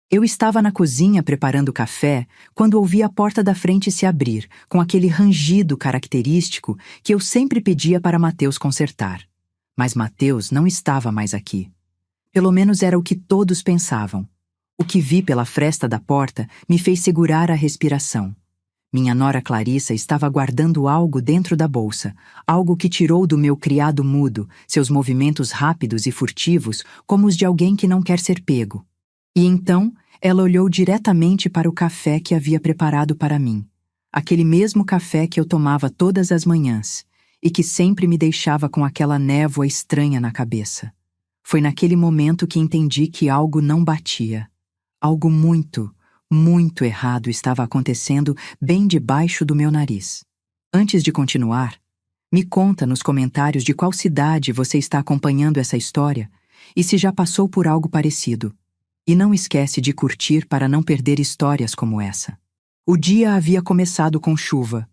Eu estava na cozinha preparando café quando ouvi a porta da frente se abrir, com aquele rangido característico que eu sempre pedia para Mateus consertar. Mas Mateus não estava mais aqui. Pelo menos era o que todos pensavam. O que vi pela fresta da porta me fez segurar a respiração. Minha nora Clarissa estava guardando algo dentro da bolsa, algo que tirou do meu criado mudo, seus movimentos rápidos e furtivos como os de alguém que não quer ser pego. E então, ela olhou diretamente para o café que havia preparado para mim. Aquele mesmo café que eu tomava todas as manhãs e que sempre me deixava com aquela névoa estranha na cabeça. Foi naquele momento que entendi que algo não batia. Algo muito, muito errado estava acontecendo bem debaixo do meu nariz. Antes de continuar, me conta nos comentários de qual cidade você está acompanhando essa história e se já passou por algo parecido. E não esquece de curtir para não perder histórias como essa. O dia havia começado com chuva.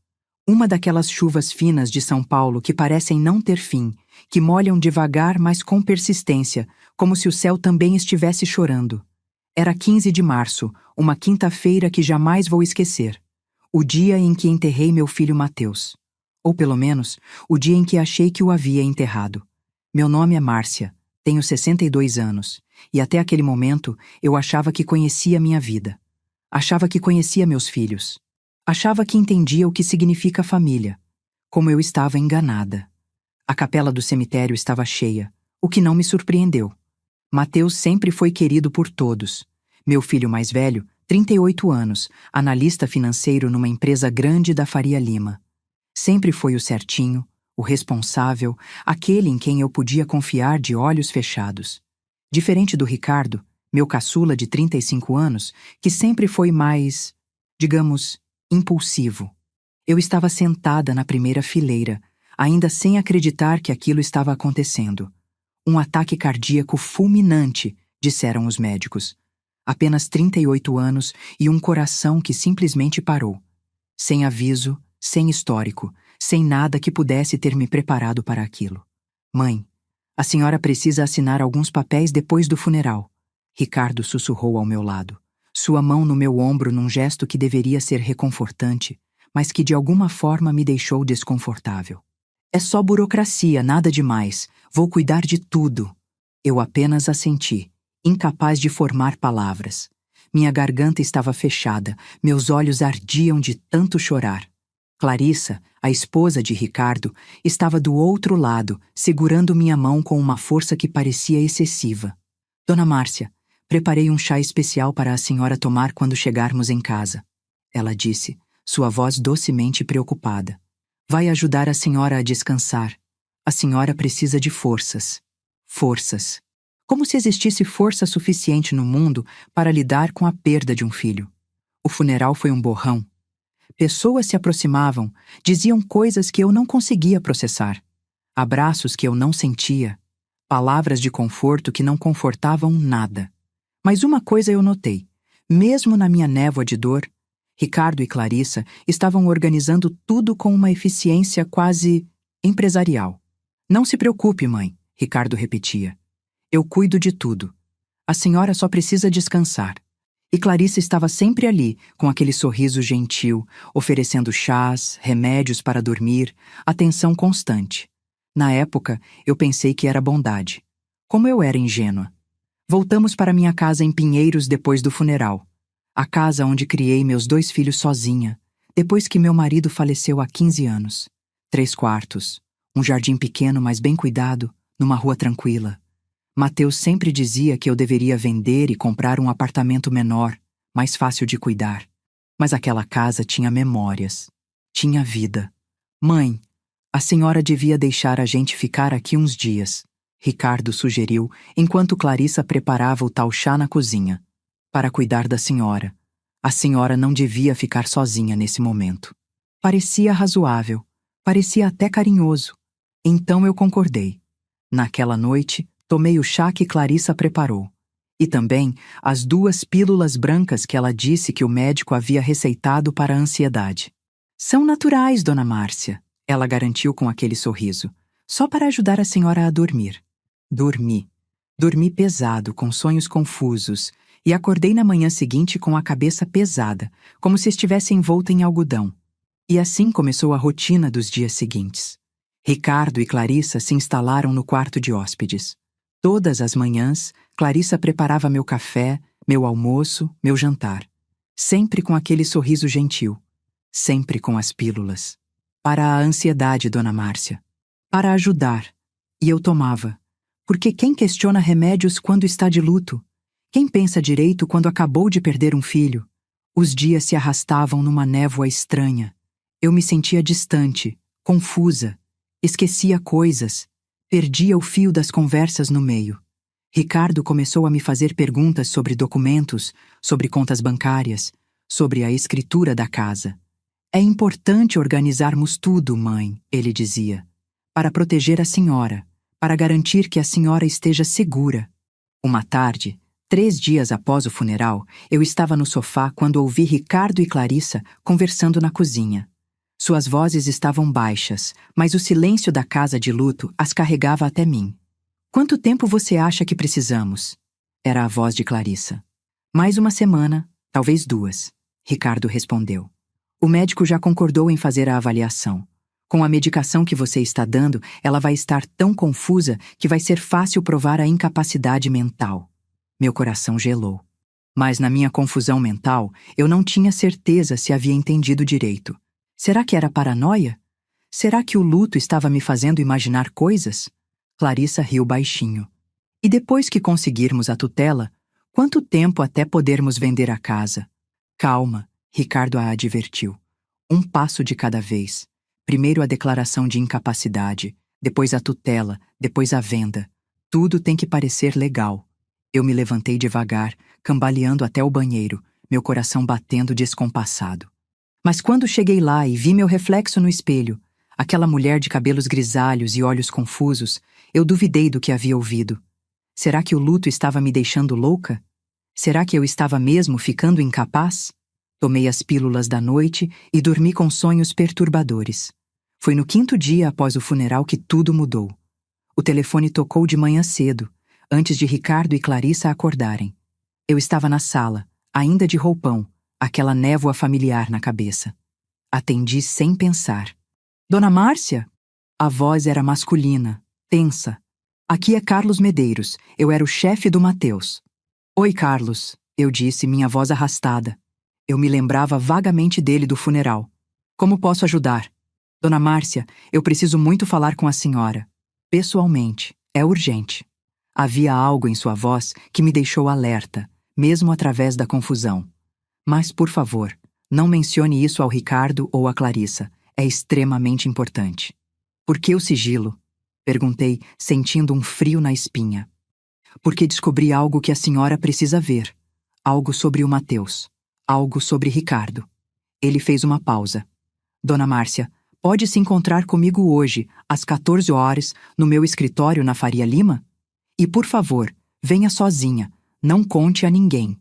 Uma daquelas chuvas finas de São Paulo que parecem não ter fim, que molham devagar, mas com persistência, como se o céu também estivesse chorando. Era 15 de março, uma quinta-feira que jamais vou esquecer. O dia em que enterrei meu filho Mateus. Ou pelo menos, o dia em que achei que o havia enterrado. Meu nome é Márcia, tenho 62 anos, e até aquele momento eu achava que conhecia minha vida. Achava que conhecia meus filhos. Achava que entendia o que significa família. Como eu estava enganada. A capela do cemitério estava cheia, o que não me surpreendeu. Mateus sempre foi querido por todos. Meu filho mais velho, 38 anos, analista financeiro numa empresa grande da Faria Lima. Sempre foi o certinho, o responsável, aquele em quem eu podia confiar de olhos fechados. Diferente do Ricardo, meu caçula de 35 anos, que sempre foi mais, digamos, impulsivo. Eu estava sentada na primeira fileira, ainda sem acreditar que aquilo estava acontecendo. Um ataque cardíaco fulminante, disseram os médicos. Apenas 38 anos e um coração que simplesmente parou. Sem aviso, sem histórico, sem nada que pudesse ter me preparado para aquilo. Mãe, a senhora precisa assinar alguns papéis depois do funeral. Ricardo sussurrou ao meu lado, sua mão no meu ombro num gesto que deveria ser reconfortante, mas que de alguma forma me deixou desconfortável. É só burocracia, nada demais. Vou cuidar de tudo. Eu apenas assenti, incapaz de formar palavras. Minha garganta estava fechada, meus olhos ardiam de tanto chorar. Clarissa, a esposa de Ricardo, estava do outro lado, segurando minha mão com uma força que parecia excessiva. Dona Márcia, preparei um chá especial para a senhora tomar quando chegarmos em casa. Ela disse, sua voz docemente preocupada. Vai ajudar a senhora a descansar. A senhora precisa de forças. Forças. Como se existisse força suficiente no mundo para lidar com a perda de um filho. O funeral foi um borrão. Pessoas se aproximavam, diziam coisas que eu não conseguia processar. Abraços que eu não sentia. Palavras de conforto que não confortavam nada. Mas uma coisa eu notei. Mesmo na minha névoa de dor, Ricardo e Clarissa estavam organizando tudo com uma eficiência quase empresarial. Não se preocupe, mãe, Ricardo repetia. Eu cuido de tudo. A senhora só precisa descansar. E Clarissa estava sempre ali, com aquele sorriso gentil, oferecendo chás, remédios para dormir, atenção constante. Na época, eu pensei que era bondade. Como eu era ingênua. Voltamos para minha casa em Pinheiros depois do funeral. A casa onde criei meus 2 filhos sozinha, depois que meu marido faleceu há 15 anos. 3 quartos, um jardim pequeno, mas bem cuidado, numa rua tranquila. Mateus sempre dizia que eu deveria vender e comprar um apartamento menor, mais fácil de cuidar. Mas aquela casa tinha memórias. Tinha vida. Mãe, a senhora devia deixar a gente ficar aqui uns dias, Ricardo sugeriu, enquanto Clarissa preparava o tal chá na cozinha. Para cuidar da senhora. A senhora não devia ficar sozinha nesse momento. Parecia razoável. Parecia até carinhoso. Então eu concordei. Naquela noite, tomei o chá que Clarissa preparou. E também as 2 pílulas brancas que ela disse que o médico havia receitado para a ansiedade. São naturais, Dona Márcia, ela garantiu com aquele sorriso. Só para ajudar a senhora a dormir. Dormi. Dormi pesado, com sonhos confusos, E acordei na manhã seguinte com a cabeça pesada, como se estivesse envolta em algodão. E assim começou a rotina dos dias seguintes. Ricardo e Clarissa se instalaram no quarto de hóspedes. Todas as manhãs, Clarissa preparava meu café, meu almoço, meu jantar. Sempre com aquele sorriso gentil. Sempre com as pílulas. Para a ansiedade, Dona Márcia. Para ajudar. E eu tomava. Porque quem questiona remédios quando está de luto? Quem pensa direito quando acabou de perder um filho? Os dias se arrastavam numa névoa estranha. Eu me sentia distante, confusa. Esquecia coisas. Perdia o fio das conversas no meio. Ricardo começou a me fazer perguntas sobre documentos, sobre contas bancárias, sobre a escritura da casa. É importante organizarmos tudo, mãe, ele dizia, para proteger a senhora, para garantir que a senhora esteja segura. Uma tarde, 3 dias após o funeral, eu estava no sofá quando ouvi Ricardo e Clarissa conversando na cozinha. Suas vozes estavam baixas, mas o silêncio da casa de luto as carregava até mim. Quanto tempo você acha que precisamos? Era a voz de Clarissa. Mais uma semana, talvez 2, Ricardo respondeu. O médico já concordou em fazer a avaliação. Com a medicação que você está dando, ela vai estar tão confusa que vai ser fácil provar a incapacidade mental. Meu coração gelou. Mas na minha confusão mental, eu não tinha certeza se havia entendido direito. Será que era paranoia? Será que o luto estava me fazendo imaginar coisas? Clarissa riu baixinho. E depois que conseguirmos a tutela, quanto tempo até podermos vender a casa? Calma, Ricardo a advertiu. Um passo de cada vez. Primeiro a declaração de incapacidade, depois a tutela, depois a venda. Tudo tem que parecer legal. Eu me levantei devagar, cambaleando até o banheiro, meu coração batendo descompassado. Mas quando cheguei lá e vi meu reflexo no espelho, aquela mulher de cabelos grisalhos e olhos confusos, eu duvidei do que havia ouvido. Será que o luto estava me deixando louca? Será que eu estava mesmo ficando incapaz? Tomei as pílulas da noite e dormi com sonhos perturbadores. Foi no 5º dia após o funeral que tudo mudou. O telefone tocou de manhã cedo, antes de Ricardo e Clarissa acordarem. Eu estava na sala, ainda de roupão, aquela névoa familiar na cabeça. Atendi sem pensar. Dona Márcia? A voz era masculina, tensa. Aqui é Carlos Medeiros, eu era o chefe do Mateus. Oi, Carlos, eu disse, minha voz arrastada. Eu me lembrava vagamente dele do funeral. Como posso ajudar? Dona Márcia, eu preciso muito falar com a senhora. Pessoalmente, é urgente. Havia algo em sua voz que me deixou alerta, mesmo através da confusão. Mas, por favor, não mencione isso ao Ricardo ou à Clarissa. É extremamente importante. Por que o sigilo? Perguntei, sentindo um frio na espinha. Porque descobri algo que a senhora precisa ver. Algo sobre o Mateus. Algo sobre Ricardo. Ele fez uma pausa. Dona Márcia, pode se encontrar comigo hoje, às 14 horas, no meu escritório na Faria Lima? E, por favor, venha sozinha. Não conte a ninguém.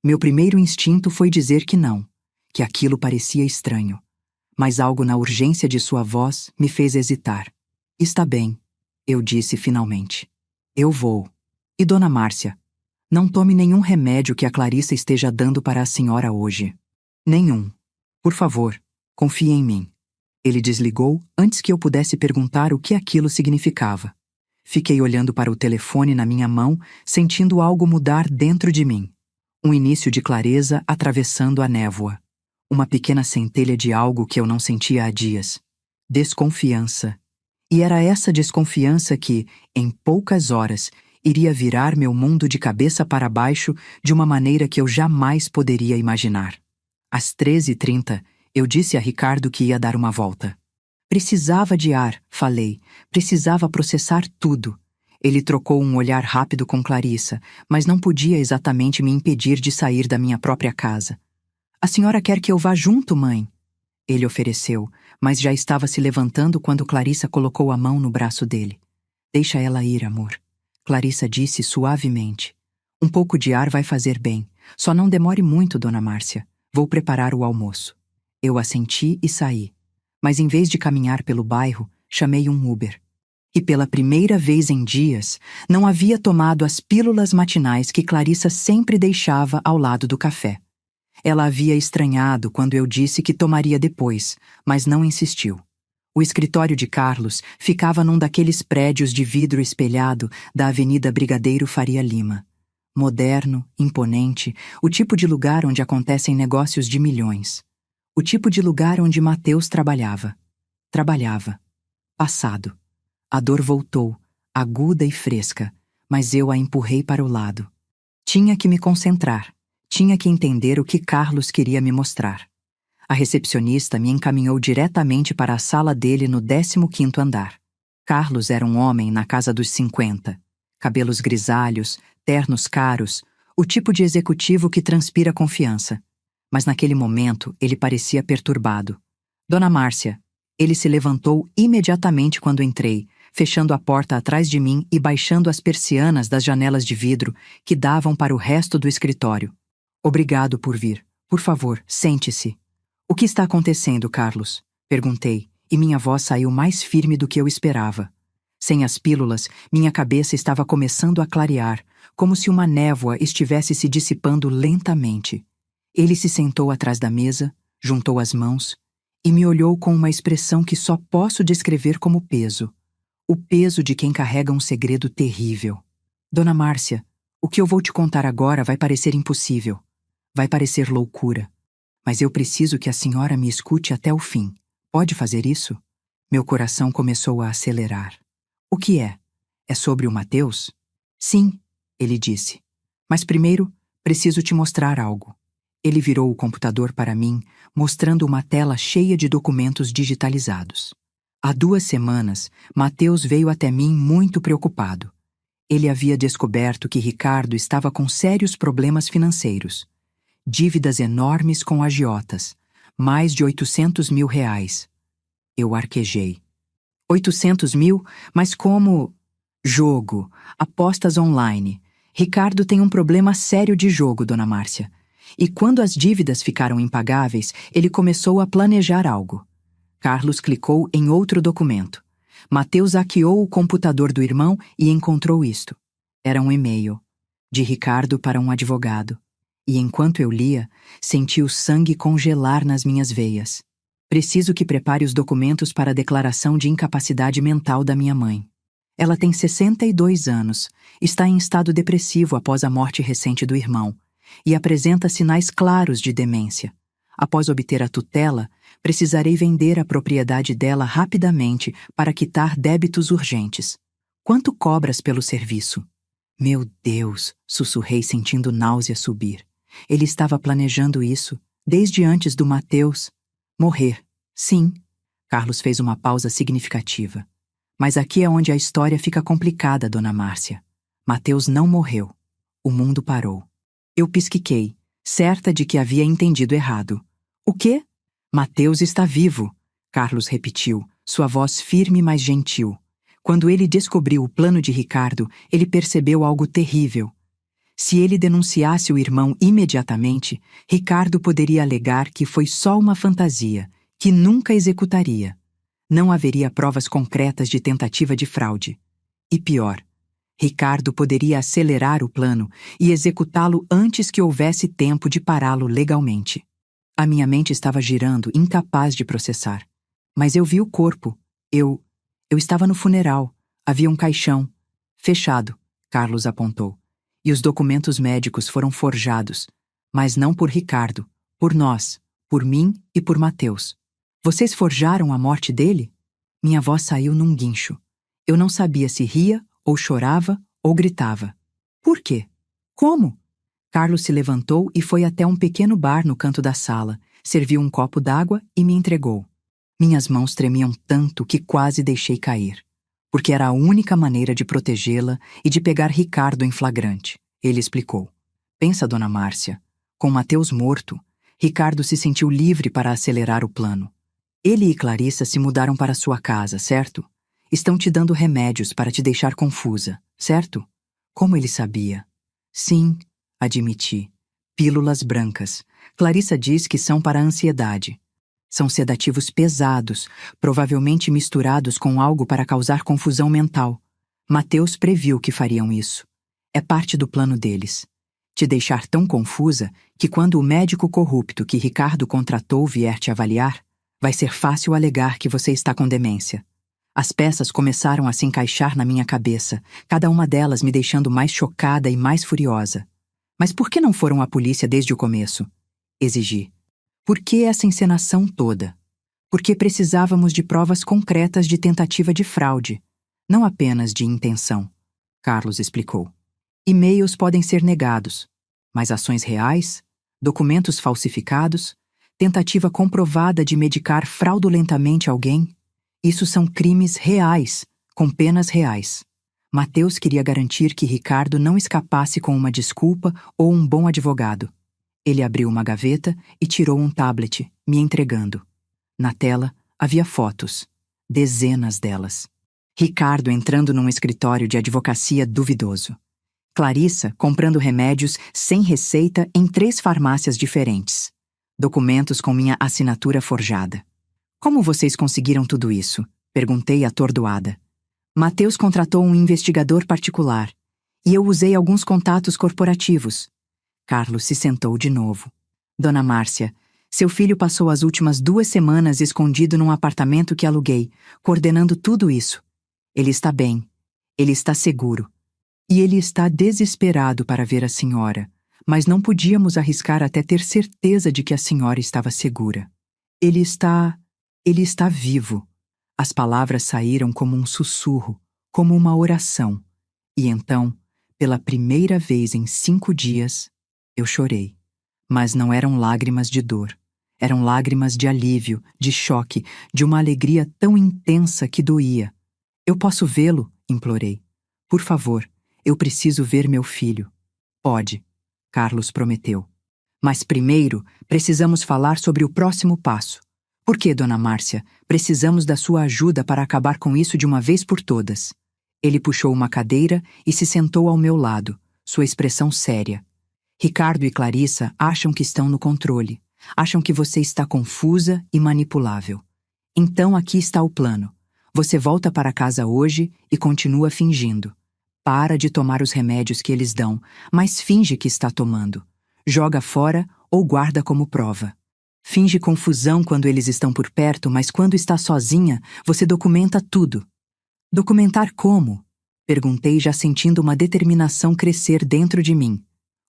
Meu primeiro instinto foi dizer que não, que aquilo parecia estranho. Mas algo na urgência de sua voz me fez hesitar. Está bem, eu disse finalmente. Eu vou. E Dona Márcia, não tome nenhum remédio que a Clarissa esteja dando para a senhora hoje. Nenhum. Por favor, confie em mim. Ele desligou antes que eu pudesse perguntar o que aquilo significava. Fiquei olhando para o telefone na minha mão, sentindo algo mudar dentro de mim. Um início de clareza atravessando a névoa. Uma pequena centelha de algo que eu não sentia há dias. Desconfiança. E era essa desconfiança que, em poucas horas, iria virar meu mundo de cabeça para baixo de uma maneira que eu jamais poderia imaginar. Às 13h30, eu disse a Ricardo que ia dar uma volta. Precisava de ar, falei. Precisava processar tudo. Ele trocou um olhar rápido com Clarissa, mas não podia exatamente me impedir de sair da minha própria casa. A senhora quer que eu vá junto, mãe? Ele ofereceu, mas já estava se levantando quando Clarissa colocou a mão no braço dele. Deixa ela ir, amor. Clarissa disse suavemente. Um pouco de ar vai fazer bem. Só não demore muito, Dona Márcia. Vou preparar o almoço. Eu assenti e saí. Mas em vez de caminhar pelo bairro, chamei um Uber. E pela primeira vez em dias, não havia tomado as pílulas matinais que Clarissa sempre deixava ao lado do café. Ela havia estranhado quando eu disse que tomaria depois, mas não insistiu. O escritório de Carlos ficava num daqueles prédios de vidro espelhado da Avenida Brigadeiro Faria Lima. Moderno, imponente, o tipo de lugar onde acontecem negócios de milhões. O tipo de lugar onde Mateus trabalhava. Trabalhava. Passado. A dor voltou, aguda e fresca, mas eu a empurrei para o lado. Tinha que me concentrar. Tinha que entender o que Carlos queria me mostrar. A recepcionista me encaminhou diretamente para a sala dele no 15º andar. Carlos era um homem na casa dos 50. Cabelos grisalhos, ternos caros, o tipo de executivo que transpira confiança. Mas naquele momento ele parecia perturbado. Dona Márcia. Ele se levantou imediatamente quando entrei, fechando a porta atrás de mim e baixando as persianas das janelas de vidro que davam para o resto do escritório. Obrigado por vir. Por favor, sente-se. O que está acontecendo, Carlos? Perguntei, e minha voz saiu mais firme do que eu esperava. Sem as pílulas, minha cabeça estava começando a clarear, como se uma névoa estivesse se dissipando lentamente. Ele se sentou atrás da mesa, juntou as mãos e me olhou com uma expressão que só posso descrever como peso. O peso de quem carrega um segredo terrível. Dona Márcia, o que eu vou te contar agora vai parecer impossível. Vai parecer loucura. Mas eu preciso que a senhora me escute até o fim. Pode fazer isso? Meu coração começou a acelerar. O que é? É sobre o Mateus? Sim, ele disse. Mas primeiro, preciso te mostrar algo. Ele virou o computador para mim, mostrando uma tela cheia de documentos digitalizados. Há 2 semanas, Mateus veio até mim muito preocupado. Ele havia descoberto que Ricardo estava com sérios problemas financeiros. Dívidas enormes com agiotas. Mais de 800 mil reais. Eu arquejei. 800 mil? Mas como? Jogo. Apostas online. Ricardo tem um problema sério de jogo, Dona Márcia. E quando as dívidas ficaram impagáveis, ele começou a planejar algo. Carlos clicou em outro documento. Mateus hackeou o computador do irmão e encontrou isto. Era um e-mail. De Ricardo para um advogado. E enquanto eu lia, senti o sangue congelar nas minhas veias. Preciso que prepare os documentos para a declaração de incapacidade mental da minha mãe. Ela tem 62 anos, está em estado depressivo após a morte recente do irmão e apresenta sinais claros de demência. Após obter a tutela, precisarei vender a propriedade dela rapidamente para quitar débitos urgentes. Quanto cobras pelo serviço? Meu Deus, sussurrei sentindo náusea subir. Ele estava planejando isso, desde antes do Mateus morrer. Sim. Carlos fez uma pausa significativa. Mas aqui é onde a história fica complicada, Dona Márcia. Mateus não morreu. O mundo parou. Eu pisquiquei, certa de que havia entendido errado. O quê? Mateus está vivo, Carlos repetiu, sua voz firme mas gentil. Quando ele descobriu o plano de Ricardo, ele percebeu algo terrível. Se ele denunciasse o irmão imediatamente, Ricardo poderia alegar que foi só uma fantasia, que nunca executaria. Não haveria provas concretas de tentativa de fraude. E pior, Ricardo poderia acelerar o plano e executá-lo antes que houvesse tempo de pará-lo legalmente. A minha mente estava girando, incapaz de processar. Mas eu vi o corpo. Eu estava no funeral. Havia um caixão. Fechado, Carlos apontou. E os documentos médicos foram forjados. Mas não por Ricardo. Por nós. Por mim e por Mateus. Vocês forjaram a morte dele? Minha voz saiu num guincho. Eu não sabia se ria, ou chorava, ou gritava. Por quê? Como? Carlos se levantou e foi até um pequeno bar no canto da sala, serviu um copo d'água e me entregou. Minhas mãos tremiam tanto que quase deixei cair, porque era a única maneira de protegê-la e de pegar Ricardo em flagrante. Ele explicou. Pensa, Dona Márcia, com Mateus morto, Ricardo se sentiu livre para acelerar o plano. Ele e Clarissa se mudaram para sua casa, certo? Estão te dando remédios para te deixar confusa, certo? Como ele sabia? Sim, admiti. Pílulas brancas. Clarissa diz que são para a ansiedade. São sedativos pesados, provavelmente misturados com algo para causar confusão mental. Mateus previu que fariam isso. É parte do plano deles. Te deixar tão confusa que quando o médico corrupto que Ricardo contratou vier te avaliar, vai ser fácil alegar que você está com demência. As peças começaram a se encaixar na minha cabeça, cada uma delas me deixando mais chocada e mais furiosa. Mas por que não foram à polícia desde o começo? Exigi. Por que essa encenação toda? Porque precisávamos de provas concretas de tentativa de fraude, não apenas de intenção, Carlos explicou. E-mails podem ser negados, mas ações reais, documentos falsificados, tentativa comprovada de medicar fraudulentamente alguém, isso são crimes reais, com penas reais. Mateus queria garantir que Ricardo não escapasse com uma desculpa ou um bom advogado. Ele abriu uma gaveta e tirou um tablet, me entregando. Na tela havia fotos, dezenas delas. Ricardo entrando num escritório de advocacia duvidoso. Clarissa comprando remédios sem receita em 3 farmácias diferentes. Documentos com minha assinatura forjada. Como vocês conseguiram tudo isso? Perguntei atordoada. Mateus contratou um investigador particular e eu usei alguns contatos corporativos. Carlos se sentou de novo. Dona Márcia, seu filho passou as últimas 2 semanas escondido num apartamento que aluguei, coordenando tudo isso. Ele está bem. Ele está seguro. E ele está desesperado para ver a senhora, mas não podíamos arriscar até ter certeza de que a senhora estava segura. Ele está vivo. As palavras saíram como um sussurro, como uma oração. E então, pela primeira vez em 5 dias, eu chorei. Mas não eram lágrimas de dor. Eram lágrimas de alívio, de choque, de uma alegria tão intensa que doía. Eu posso vê-lo? Implorei. Por favor, eu preciso ver meu filho. Pode, Carlos prometeu. Mas primeiro, precisamos falar sobre o próximo passo. Por que, Dona Márcia, precisamos da sua ajuda para acabar com isso de uma vez por todas? Ele puxou uma cadeira e se sentou ao meu lado, sua expressão séria. Ricardo e Clarissa acham que estão no controle. Acham que você está confusa e manipulável. Então aqui está o plano. Você volta para casa hoje e continua fingindo. Para de tomar os remédios que eles dão, mas finge que está tomando. Joga fora ou guarda como prova. Finge confusão quando eles estão por perto, mas quando está sozinha, você documenta tudo. Documentar como? Perguntei, já sentindo uma determinação crescer dentro de mim.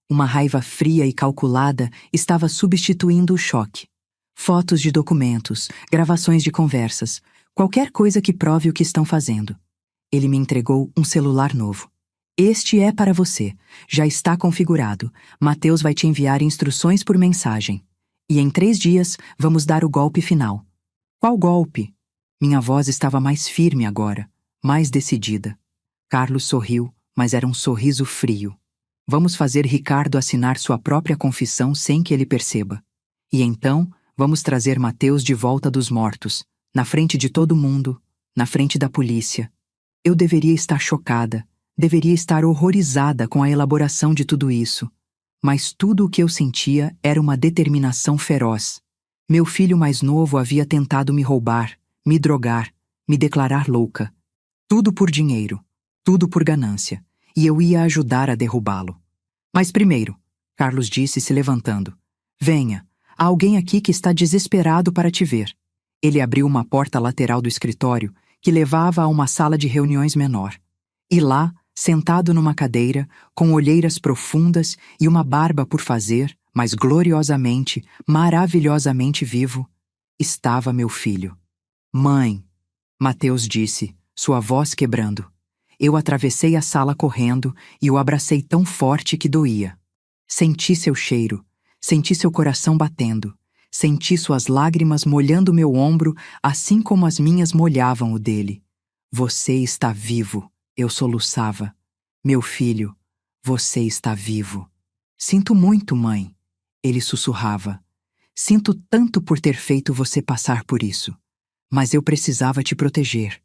Uma raiva fria e calculada estava substituindo o choque. Fotos de documentos, gravações de conversas, qualquer coisa que prove o que estão fazendo. Ele me entregou um celular novo. Este é para você. Já está configurado. Mateus vai te enviar instruções por mensagem. E em 3 dias, vamos dar o golpe final. Qual golpe? Minha voz estava mais firme agora, mais decidida. Carlos sorriu, mas era um sorriso frio. Vamos fazer Ricardo assinar sua própria confissão sem que ele perceba. E então, vamos trazer Mateus de volta dos mortos, na frente de todo mundo, na frente da polícia. Eu deveria estar chocada, deveria estar horrorizada com a elaboração de tudo isso. Mas tudo o que eu sentia era uma determinação feroz. Meu filho mais novo havia tentado me roubar, me drogar, me declarar louca. Tudo por dinheiro, tudo por ganância, e eu ia ajudar a derrubá-lo. Mas primeiro, Carlos disse se levantando, venha, há alguém aqui que está desesperado para te ver. Ele abriu uma porta lateral do escritório que levava a uma sala de reuniões menor. E lá, sentado numa cadeira, com olheiras profundas e uma barba por fazer, mas gloriosamente, maravilhosamente vivo, estava meu filho. Mãe, Mateus disse, sua voz quebrando. Eu atravessei a sala correndo e o abracei tão forte que doía. Senti seu cheiro, senti seu coração batendo, senti suas lágrimas molhando meu ombro, assim como as minhas molhavam o dele. Você está vivo, eu soluçava. Meu filho, você está vivo. Sinto muito, mãe, ele sussurrava. Sinto tanto por ter feito você passar por isso. Mas eu precisava te proteger.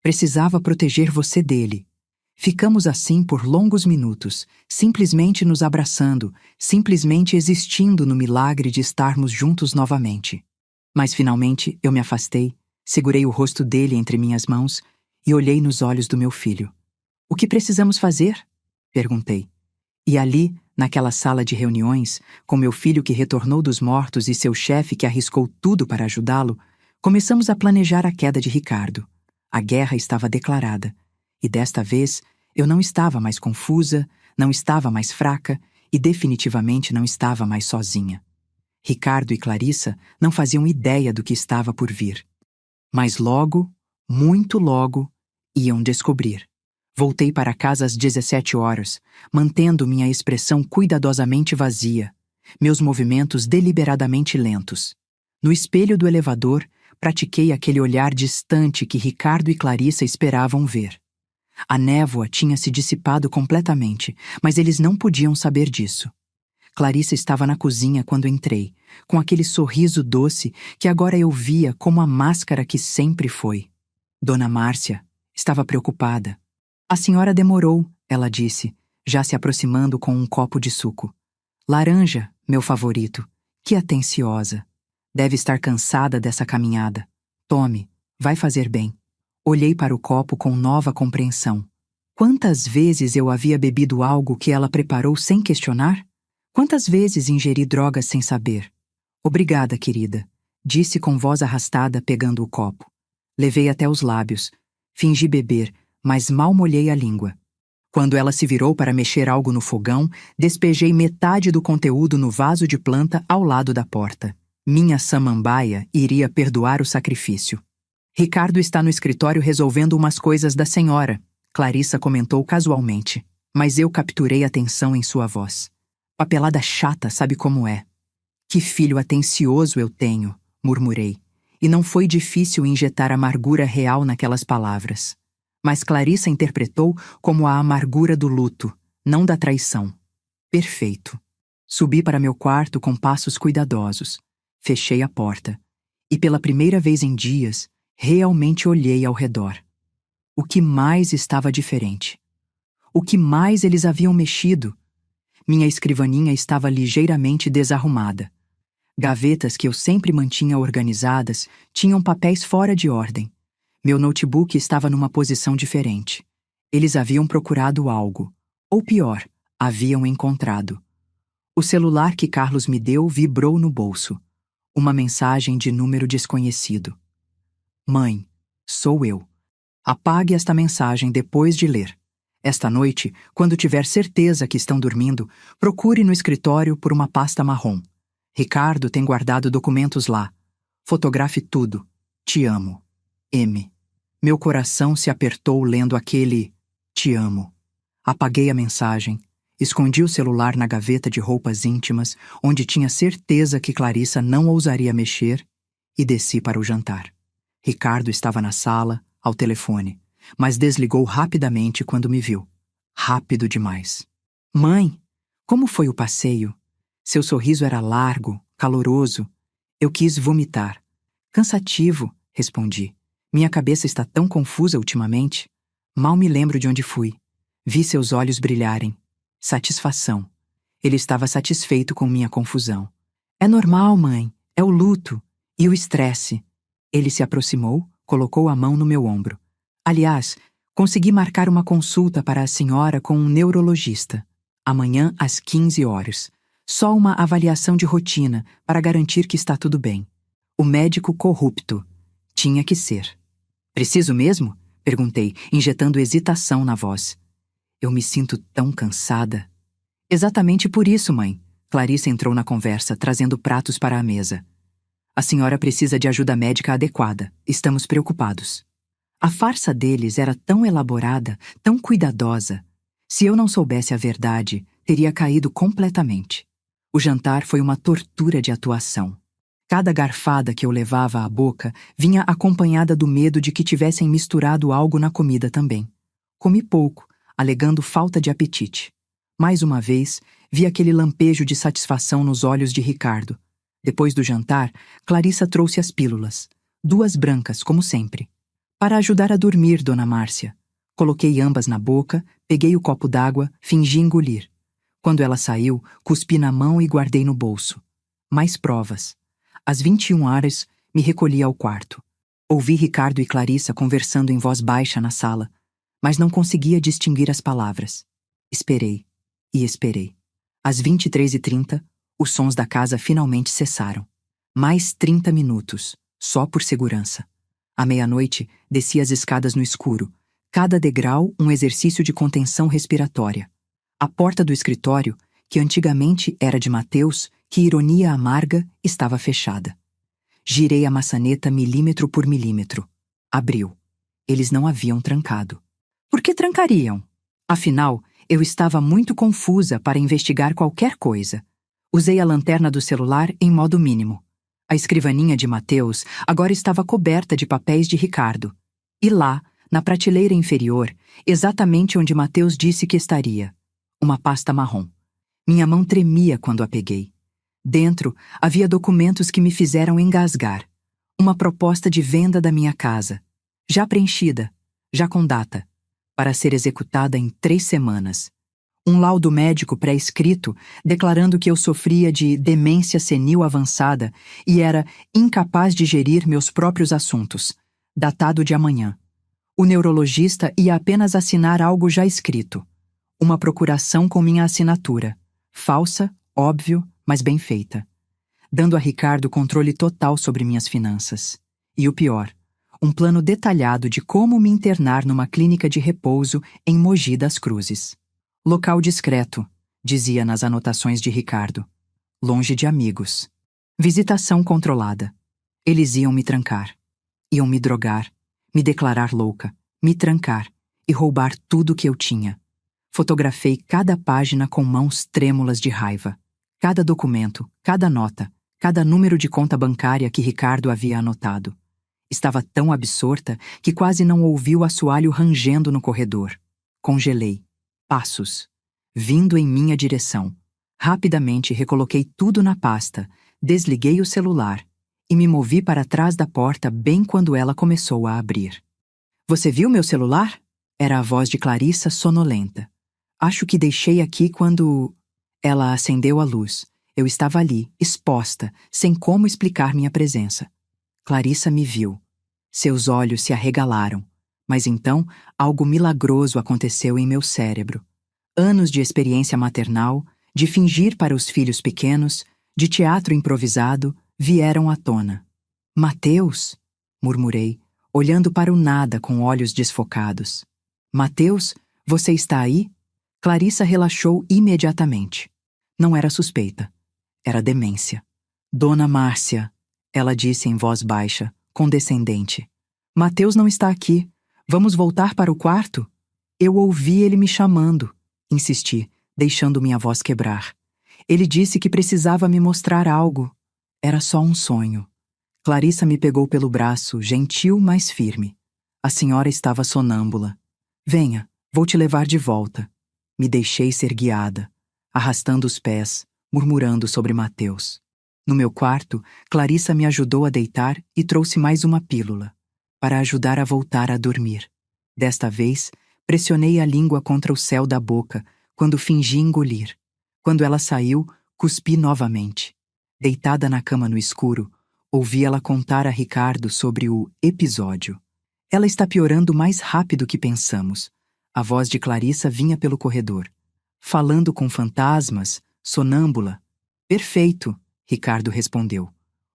Precisava proteger você dele. Ficamos assim por longos minutos, simplesmente nos abraçando, simplesmente existindo no milagre de estarmos juntos novamente. Mas finalmente eu me afastei, segurei o rosto dele entre minhas mãos e olhei nos olhos do meu filho. O que precisamos fazer? Perguntei. E ali, naquela sala de reuniões, com meu filho que retornou dos mortos e seu chefe que arriscou tudo para ajudá-lo, começamos a planejar a queda de Ricardo. A guerra estava declarada. E desta vez, eu não estava mais confusa, não estava mais fraca e definitivamente não estava mais sozinha. Ricardo e Clarissa não faziam ideia do que estava por vir. Mas logo, muito logo, iam descobrir. Voltei para casa às 17 horas, mantendo minha expressão cuidadosamente vazia, meus movimentos deliberadamente lentos. No espelho do elevador, pratiquei aquele olhar distante que Ricardo e Clarissa esperavam ver. A névoa tinha se dissipado completamente, mas eles não podiam saber disso. Clarissa estava na cozinha quando entrei, com aquele sorriso doce que agora eu via como a máscara que sempre foi. Dona Márcia estava preocupada. A senhora demorou, ela disse, já se aproximando com um copo de suco. Laranja, meu favorito. Que atenciosa. Deve estar cansada dessa caminhada. Tome, vai fazer bem. Olhei para o copo com nova compreensão. Quantas vezes eu havia bebido algo que ela preparou sem questionar? Quantas vezes ingeri drogas sem saber? Obrigada, querida, disse com voz arrastada pegando o copo. Levei até os lábios. Fingi beber, mas mal molhei a língua. Quando ela se virou para mexer algo no fogão, despejei metade do conteúdo no vaso de planta ao lado da porta. Minha samambaia iria perdoar o sacrifício. Ricardo está no escritório resolvendo umas coisas da senhora, Clarissa comentou casualmente, mas eu capturei a tensão em sua voz. Papelada chata, sabe como é. Que filho atencioso eu tenho, murmurei, e não foi difícil injetar amargura real naquelas palavras. Mas Clarissa interpretou como a amargura do luto, não da traição. Perfeito. Subi para meu quarto com passos cuidadosos. Fechei a porta. E pela primeira vez em dias, realmente olhei ao redor. O que mais estava diferente? O que mais eles haviam mexido? Minha escrivaninha estava ligeiramente desarrumada. Gavetas que eu sempre mantinha organizadas tinham papéis fora de ordem. Meu notebook estava numa posição diferente. Eles haviam procurado algo. Ou pior, haviam encontrado. O celular que Carlos me deu vibrou no bolso. Uma mensagem de número desconhecido. Mãe, sou eu. Apague esta mensagem depois de ler. Esta noite, quando tiver certeza que estão dormindo, procure no escritório por uma pasta marrom. Ricardo tem guardado documentos lá. Fotografe tudo. Te amo. M. Meu coração se apertou lendo aquele te amo. Apaguei a mensagem, escondi o celular na gaveta de roupas íntimas, onde tinha certeza que Clarissa não ousaria mexer, e desci para o jantar. Ricardo estava na sala, ao telefone, mas desligou rapidamente quando me viu. Rápido demais. Mãe, como foi o passeio? Seu sorriso era largo, caloroso. Eu quis vomitar. Cansativo, respondi. Minha cabeça está tão confusa ultimamente. Mal me lembro de onde fui. Vi seus olhos brilharem. Satisfação. Ele estava satisfeito com minha confusão. É normal, mãe. É o luto. E o estresse. Ele se aproximou, colocou a mão no meu ombro. Aliás, consegui marcar uma consulta para a senhora com um neurologista. Amanhã às 15 horas. Só uma avaliação de rotina para garantir que está tudo bem. O médico corrupto. Tinha que ser. Preciso mesmo? Perguntei, injetando hesitação na voz. Eu me sinto tão cansada. Exatamente por isso, mãe. Clarissa entrou na conversa, trazendo pratos para a mesa. A senhora precisa de ajuda médica adequada. Estamos preocupados. A farsa deles era tão elaborada, tão cuidadosa. Se eu não soubesse a verdade, teria caído completamente. O jantar foi uma tortura de atuação. Cada garfada que eu levava à boca vinha acompanhada do medo de que tivessem misturado algo na comida também. Comi pouco, alegando falta de apetite. Mais uma vez, vi aquele lampejo de satisfação nos olhos de Ricardo. Depois do jantar, Clarissa trouxe as pílulas. 2 brancas, como sempre. Para ajudar a dormir, Dona Márcia. Coloquei ambas na boca, peguei o copo d'água, fingi engolir. Quando ela saiu, cuspi na mão e guardei no bolso. Mais provas. Às 21 horas, Me recolhi ao quarto. Ouvi Ricardo e Clarissa conversando em voz baixa na sala, mas não conseguia distinguir as palavras. Esperei e esperei. Às 23h30, os sons da casa finalmente cessaram. Mais 30 minutos, só por segurança. À meia-noite, desci as escadas no escuro, cada degrau um exercício de contenção respiratória. A porta do escritório, que antigamente era de Mateus, que ironia amarga, estava fechada. Girei a maçaneta milímetro por milímetro. Abriu. Eles não haviam trancado. Por que trancariam? Afinal, eu estava muito confusa para investigar qualquer coisa. Usei a lanterna do celular em modo mínimo. A escrivaninha de Mateus agora estava coberta de papéis de Ricardo. E lá, na prateleira inferior, exatamente onde Mateus disse que estaria, uma pasta marrom. Minha mão tremia quando a peguei. Dentro, havia documentos que me fizeram engasgar. Uma proposta de venda da minha casa, já preenchida, já com data, para ser executada em 3 semanas. Um laudo médico pré-escrito declarando que eu sofria de demência senil avançada e era incapaz de gerir meus próprios assuntos, datado de amanhã. O neurologista ia apenas assinar algo já escrito. Uma procuração com minha assinatura. Falsa, óbvio, mas bem feita. Dando a Ricardo controle total sobre minhas finanças. E o pior, um plano detalhado de como me internar numa clínica de repouso em Mogi das Cruzes. Local discreto, dizia nas anotações de Ricardo. Longe de amigos. Visitação controlada. Eles iam me trancar. Iam me drogar, me declarar louca, me trancar e roubar tudo que eu tinha. Fotografei cada página com mãos trêmulas de raiva. Cada documento, cada nota, cada número de conta bancária que Ricardo havia anotado. Estava tão absorta que quase não ouvi o assoalho rangendo no corredor. Congelei. Passos. Vindo em minha direção. Rapidamente recoloquei tudo na pasta, desliguei o celular e me movi para trás da porta bem quando ela começou a abrir. Você viu meu celular? Era a voz de Clarissa sonolenta. Acho que deixei aqui quando... Ela acendeu a luz. Eu estava ali, exposta, sem como explicar minha presença. Clarissa me viu. Seus olhos se arregalaram. Mas então, algo milagroso aconteceu em meu cérebro. Anos de experiência maternal, de fingir para os filhos pequenos, de teatro improvisado, vieram à tona. Mateus, murmurei, olhando para o nada com olhos desfocados. Mateus, você está aí? Clarissa relaxou imediatamente. Não era suspeita. Era demência. Dona Márcia, ela disse em voz baixa, condescendente. Mateus não está aqui. Vamos voltar para o quarto? Eu ouvi ele me chamando. Insisti, deixando minha voz quebrar. Ele disse que precisava me mostrar algo. Era só um sonho. Clarissa me pegou pelo braço, gentil, mas firme. A senhora estava sonâmbula. Venha, vou te levar de volta. Me deixei ser guiada, arrastando os pés, murmurando sobre Mateus. No meu quarto, Clarissa me ajudou a deitar e trouxe mais uma pílula, para ajudar a voltar a dormir. Desta vez, pressionei a língua contra o céu da boca, quando fingi engolir. Quando ela saiu, cuspi novamente. Deitada na cama no escuro, ouvi ela contar a Ricardo sobre o episódio. Ela está piorando mais rápido que pensamos. A voz de Clarissa vinha pelo corredor. Falando com fantasmas, sonâmbula. Perfeito, Ricardo respondeu.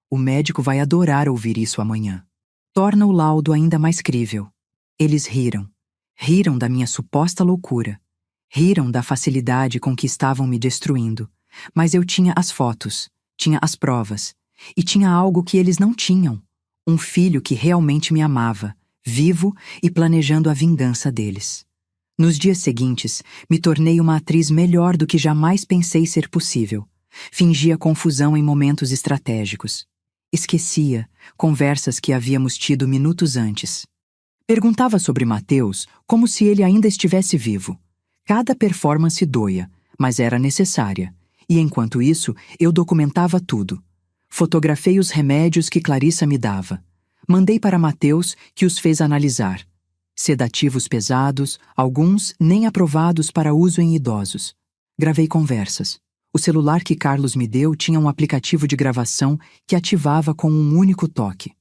O médico vai adorar ouvir isso amanhã. Torna o laudo ainda mais crível. Eles riram. Riram da minha suposta loucura. Riram da facilidade com que estavam me destruindo. Mas eu tinha as fotos, tinha as provas. E tinha algo que eles não tinham. Um filho que realmente me amava, vivo e planejando a vingança deles. Nos dias seguintes, me tornei uma atriz melhor do que jamais pensei ser possível. Fingia confusão em momentos estratégicos. Esquecia conversas que havíamos tido minutos antes. Perguntava sobre Mateus como se ele ainda estivesse vivo. Cada performance doía, mas era necessária. E enquanto isso, eu documentava tudo. Fotografei os remédios que Clarissa me dava. Mandei para Mateus, que os fez analisar. Sedativos pesados, alguns nem aprovados para uso em idosos. Gravei conversas. O celular que Carlos me deu tinha um aplicativo de gravação que ativava com um único toque.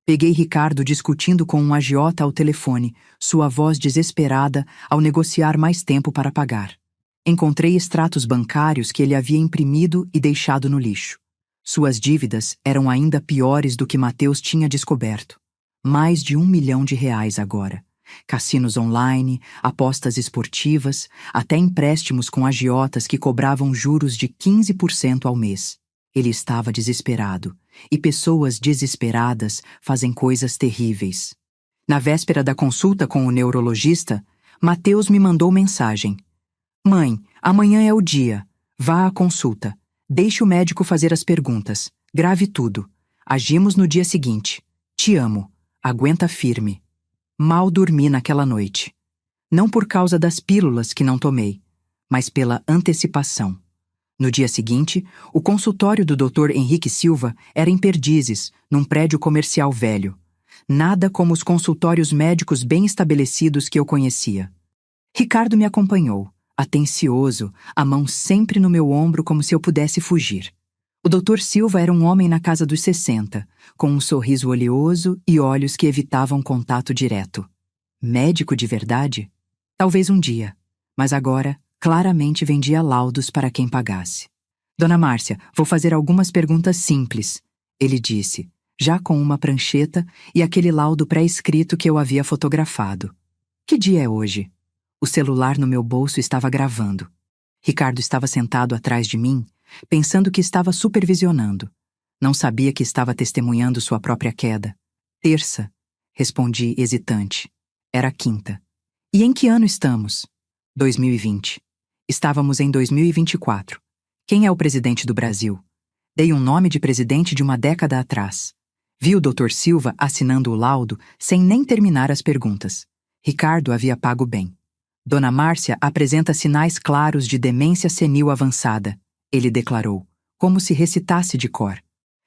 Peguei Ricardo discutindo com um agiota ao telefone, sua voz desesperada ao negociar mais tempo para pagar. Encontrei extratos bancários que ele havia imprimido e deixado no lixo. Suas dívidas eram ainda piores do que Mateus tinha descoberto. Mais de R$1 milhão agora. Cassinos online, apostas esportivas, até empréstimos com agiotas que cobravam juros de 15% ao mês. Ele estava desesperado, e pessoas desesperadas fazem coisas terríveis. Na véspera da consulta com o neurologista, Mateus me mandou mensagem. Mãe, amanhã é o dia. Vá à consulta. Deixe o médico fazer as perguntas. Grave tudo. Agimos no dia seguinte. Te amo. Aguenta firme. Mal dormi naquela noite. Não por causa das pílulas que não tomei, mas pela antecipação. No dia seguinte, o consultório do Dr. Henrique Silva era em Perdizes, num prédio comercial velho. Nada como os consultórios médicos bem estabelecidos que eu conhecia. Ricardo me acompanhou, atencioso, a mão sempre no meu ombro como se eu pudesse fugir. O Dr. Silva era um homem na casa dos 60, com um sorriso oleoso e olhos que evitavam contato direto. Médico de verdade? Talvez um dia, mas agora claramente vendia laudos para quem pagasse. Dona Márcia, vou fazer algumas perguntas simples, ele disse, já com uma prancheta e aquele laudo pré-escrito que eu havia fotografado. Que dia é hoje? O celular no meu bolso estava gravando. Ricardo estava sentado atrás de mim, pensando que estava supervisionando. Não sabia que estava testemunhando sua própria queda. Terça, respondi hesitante. Era quinta. E em que ano estamos? 2020. Estávamos em 2024. Quem é o presidente do Brasil? Dei um nome de presidente de uma década atrás. Vi o Dr. Silva assinando o laudo sem nem terminar as perguntas. Ricardo havia pago bem. Dona Márcia apresenta sinais claros de demência senil avançada, ele declarou, como se recitasse de cor.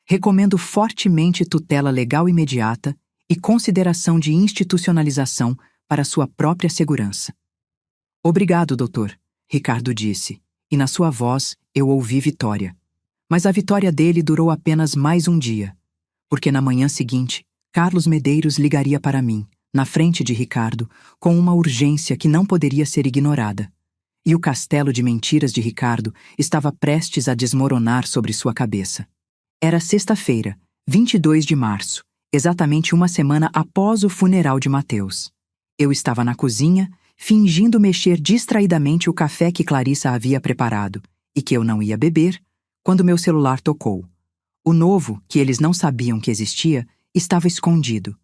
Recomendo fortemente tutela legal imediata e consideração de institucionalização para sua própria segurança. Obrigado, doutor, Ricardo disse, e na sua voz eu ouvi vitória. Mas a vitória dele durou apenas mais um dia, porque na manhã seguinte, Carlos Medeiros ligaria para mim, na frente de Ricardo, com uma urgência que não poderia ser ignorada. E o castelo de mentiras de Ricardo estava prestes a desmoronar sobre sua cabeça. Era sexta-feira, 22 de março, exatamente uma semana após o funeral de Mateus. Eu estava na cozinha, fingindo mexer distraidamente o café que Clarissa havia preparado, e que eu não ia beber, quando meu celular tocou. O novo, que eles não sabiam que existia, estava escondido.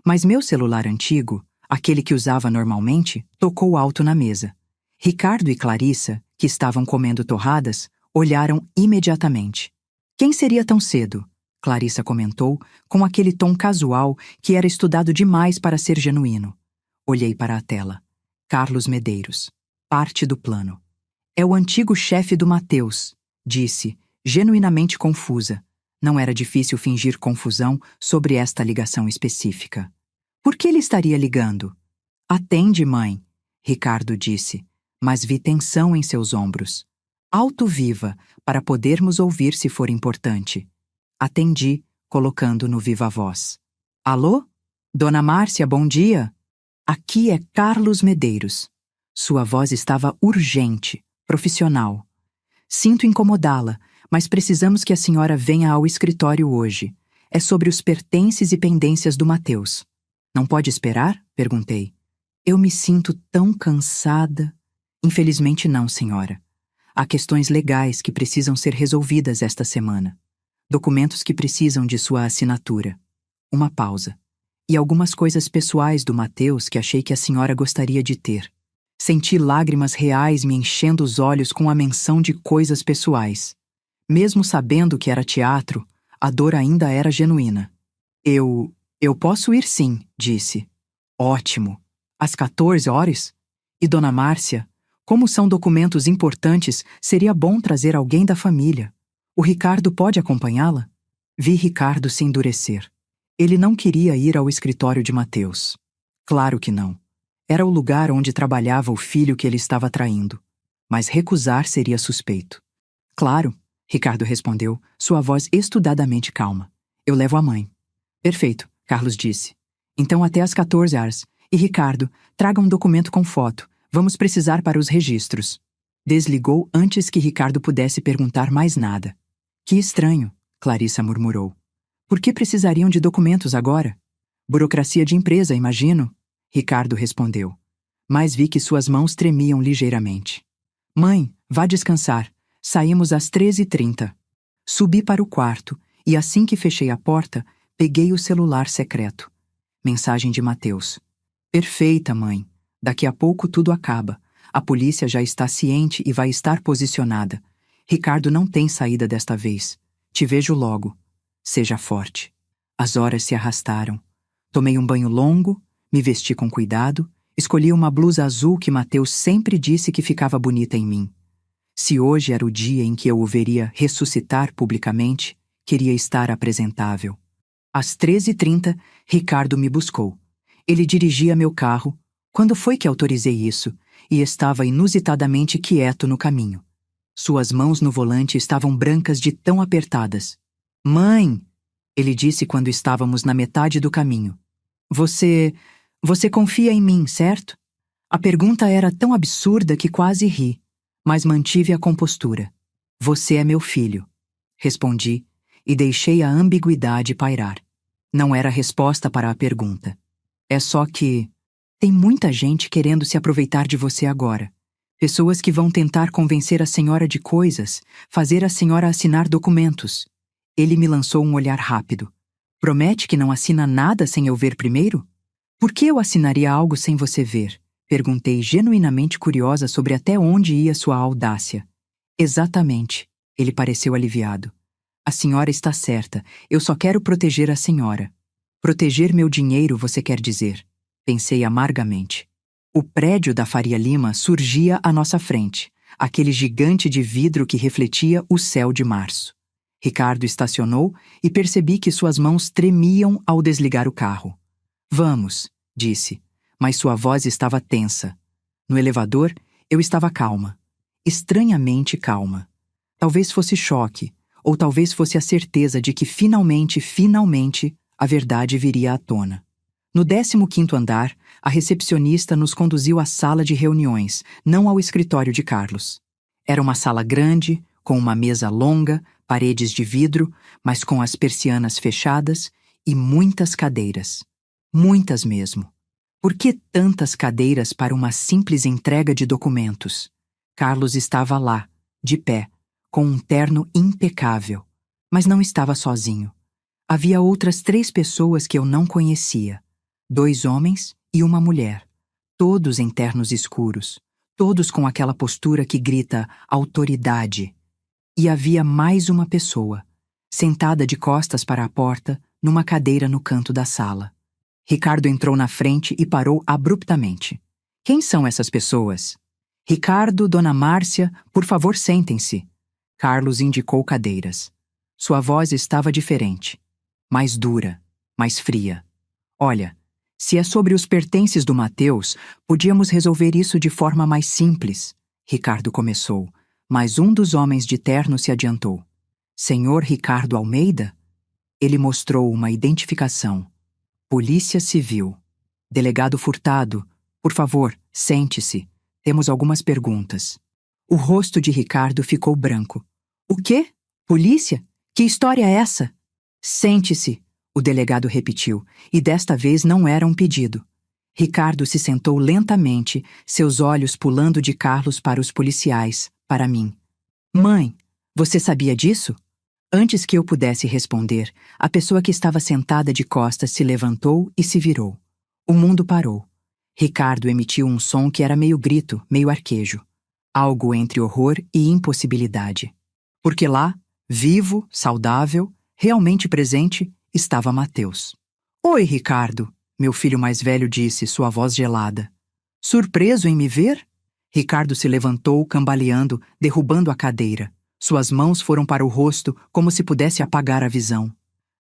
Mas meu celular antigo, aquele que usava normalmente, tocou alto na mesa. Ricardo e Clarissa, que estavam comendo torradas, olharam imediatamente. Quem seria tão cedo? Clarissa comentou, com aquele tom casual que era estudado demais para ser genuíno. Olhei para a tela. Carlos Medeiros. Parte do plano. É o antigo chefe do Mateus, disse, genuinamente confusa. Não era difícil fingir confusão sobre esta ligação específica. Por que ele estaria ligando? Atende, mãe, Ricardo disse, mas vi tensão em seus ombros. Alto viva, para podermos ouvir se for importante. Atendi, colocando no viva voz. Alô? Dona Márcia, bom dia. Aqui é Carlos Medeiros. Sua voz estava urgente, profissional. Sinto incomodá-la, mas precisamos que a senhora venha ao escritório hoje. É sobre os pertences e pendências do Mateus. Não pode esperar? Perguntei. Eu me sinto tão cansada. Infelizmente não, senhora. Há questões legais que precisam ser resolvidas esta semana. Documentos que precisam de sua assinatura. Uma pausa. E algumas coisas pessoais do Mateus que achei que a senhora gostaria de ter. Senti lágrimas reais me enchendo os olhos com a menção de coisas pessoais. Mesmo sabendo que era teatro, a dor ainda era genuína. Eu posso ir sim, disse. Ótimo. Às 14 horas? E Dona Márcia? Como são documentos importantes, seria bom trazer alguém da família. O Ricardo pode acompanhá-la? Vi Ricardo se endurecer. Ele não queria ir ao escritório de Mateus. Claro que não. Era o lugar onde trabalhava o filho que ele estava traindo. Mas recusar seria suspeito. Claro, Ricardo respondeu, sua voz estudadamente calma. Eu levo a mãe. Perfeito, Carlos disse. Então até às 14 horas. E Ricardo, traga um documento com foto. Vamos precisar para os registros. Desligou antes que Ricardo pudesse perguntar mais nada. Que estranho, Clarissa murmurou. Por que precisariam de documentos agora? Burocracia de empresa, imagino. Ricardo respondeu. Mas vi que suas mãos tremiam ligeiramente. Mãe, vá descansar. Saímos às 13h30. Subi para o quarto e assim que fechei a porta, peguei o celular secreto. Mensagem de Mateus. Perfeita, mãe. Daqui a pouco tudo acaba. A polícia já está ciente e vai estar posicionada. Ricardo não tem saída desta vez. Te vejo logo. Seja forte. As horas se arrastaram. Tomei um banho longo, me vesti com cuidado, escolhi uma blusa azul que Mateus sempre disse que ficava bonita em mim. Se hoje era o dia em que eu o veria ressuscitar publicamente, queria estar apresentável. Às 13h30, Ricardo me buscou. Ele dirigia meu carro. Quando foi que autorizei isso? E estava inusitadamente quieto no caminho. Suas mãos no volante estavam brancas de tão apertadas. Mãe! Ele disse quando estávamos na metade do caminho. Você confia em mim, certo? A pergunta era tão absurda que quase ri, mas mantive a compostura. Você é meu filho. Respondi e deixei a ambiguidade pairar. Não era resposta para a pergunta. É só que tem muita gente querendo se aproveitar de você agora. Pessoas que vão tentar convencer a senhora de coisas, fazer a senhora assinar documentos. Ele me lançou um olhar rápido. Promete que não assina nada sem eu ver primeiro? Por que eu assinaria algo sem você ver? Perguntei genuinamente curiosa sobre até onde ia sua audácia. Exatamente. Ele pareceu aliviado. A senhora está certa. Eu só quero proteger a senhora. Proteger meu dinheiro, você quer dizer? Pensei amargamente. O prédio da Faria Lima surgia à nossa frente, aquele gigante de vidro que refletia o céu de março. Ricardo estacionou e percebi que suas mãos tremiam ao desligar o carro. Vamos, disse, mas sua voz estava tensa. No elevador, eu estava calma. Estranhamente calma. Talvez fosse choque, ou talvez fosse a certeza de que finalmente, a verdade viria à tona. No 15º andar, a recepcionista nos conduziu à sala de reuniões, não ao escritório de Carlos. Era uma sala grande, com uma mesa longa, paredes de vidro, mas com as persianas fechadas e muitas cadeiras. Muitas mesmo. Por que tantas cadeiras para uma simples entrega de documentos? Carlos estava lá, de pé, com um terno impecável, mas não estava sozinho. Havia outras 3 pessoas que eu não conhecia. 2 homens e uma mulher, todos em ternos escuros, todos com aquela postura que grita autoridade. E havia mais uma pessoa, sentada de costas para a porta, numa cadeira no canto da sala. Ricardo entrou na frente e parou abruptamente. Quem são essas pessoas? Ricardo, Dona Márcia, por favor, sentem-se. Carlos indicou cadeiras. Sua voz estava diferente, mais dura, mais fria. Olha, se é sobre os pertences do Mateus, podíamos resolver isso de forma mais simples. Ricardo começou, mas um dos homens de terno se adiantou. Senhor Ricardo Almeida? Ele mostrou uma identificação. Polícia Civil. Delegado Furtado, por favor, sente-se. Temos algumas perguntas. O rosto de Ricardo ficou branco. O quê? Polícia? Que história é essa? Sente-se, o delegado repetiu, e desta vez não era um pedido. Ricardo se sentou lentamente, seus olhos pulando de Carlos para os policiais, para mim. Mãe, você sabia disso? Antes que eu pudesse responder, a pessoa que estava sentada de costas se levantou e se virou. O mundo parou. Ricardo emitiu um som que era meio grito, meio arquejo. Algo entre horror e impossibilidade. Porque lá, vivo, saudável, realmente presente, estava Mateus. Oi, Ricardo, meu filho mais velho disse, sua voz gelada. Surpreso em me ver? Ricardo se levantou, cambaleando, derrubando a cadeira. Suas mãos foram para o rosto, como se pudesse apagar a visão.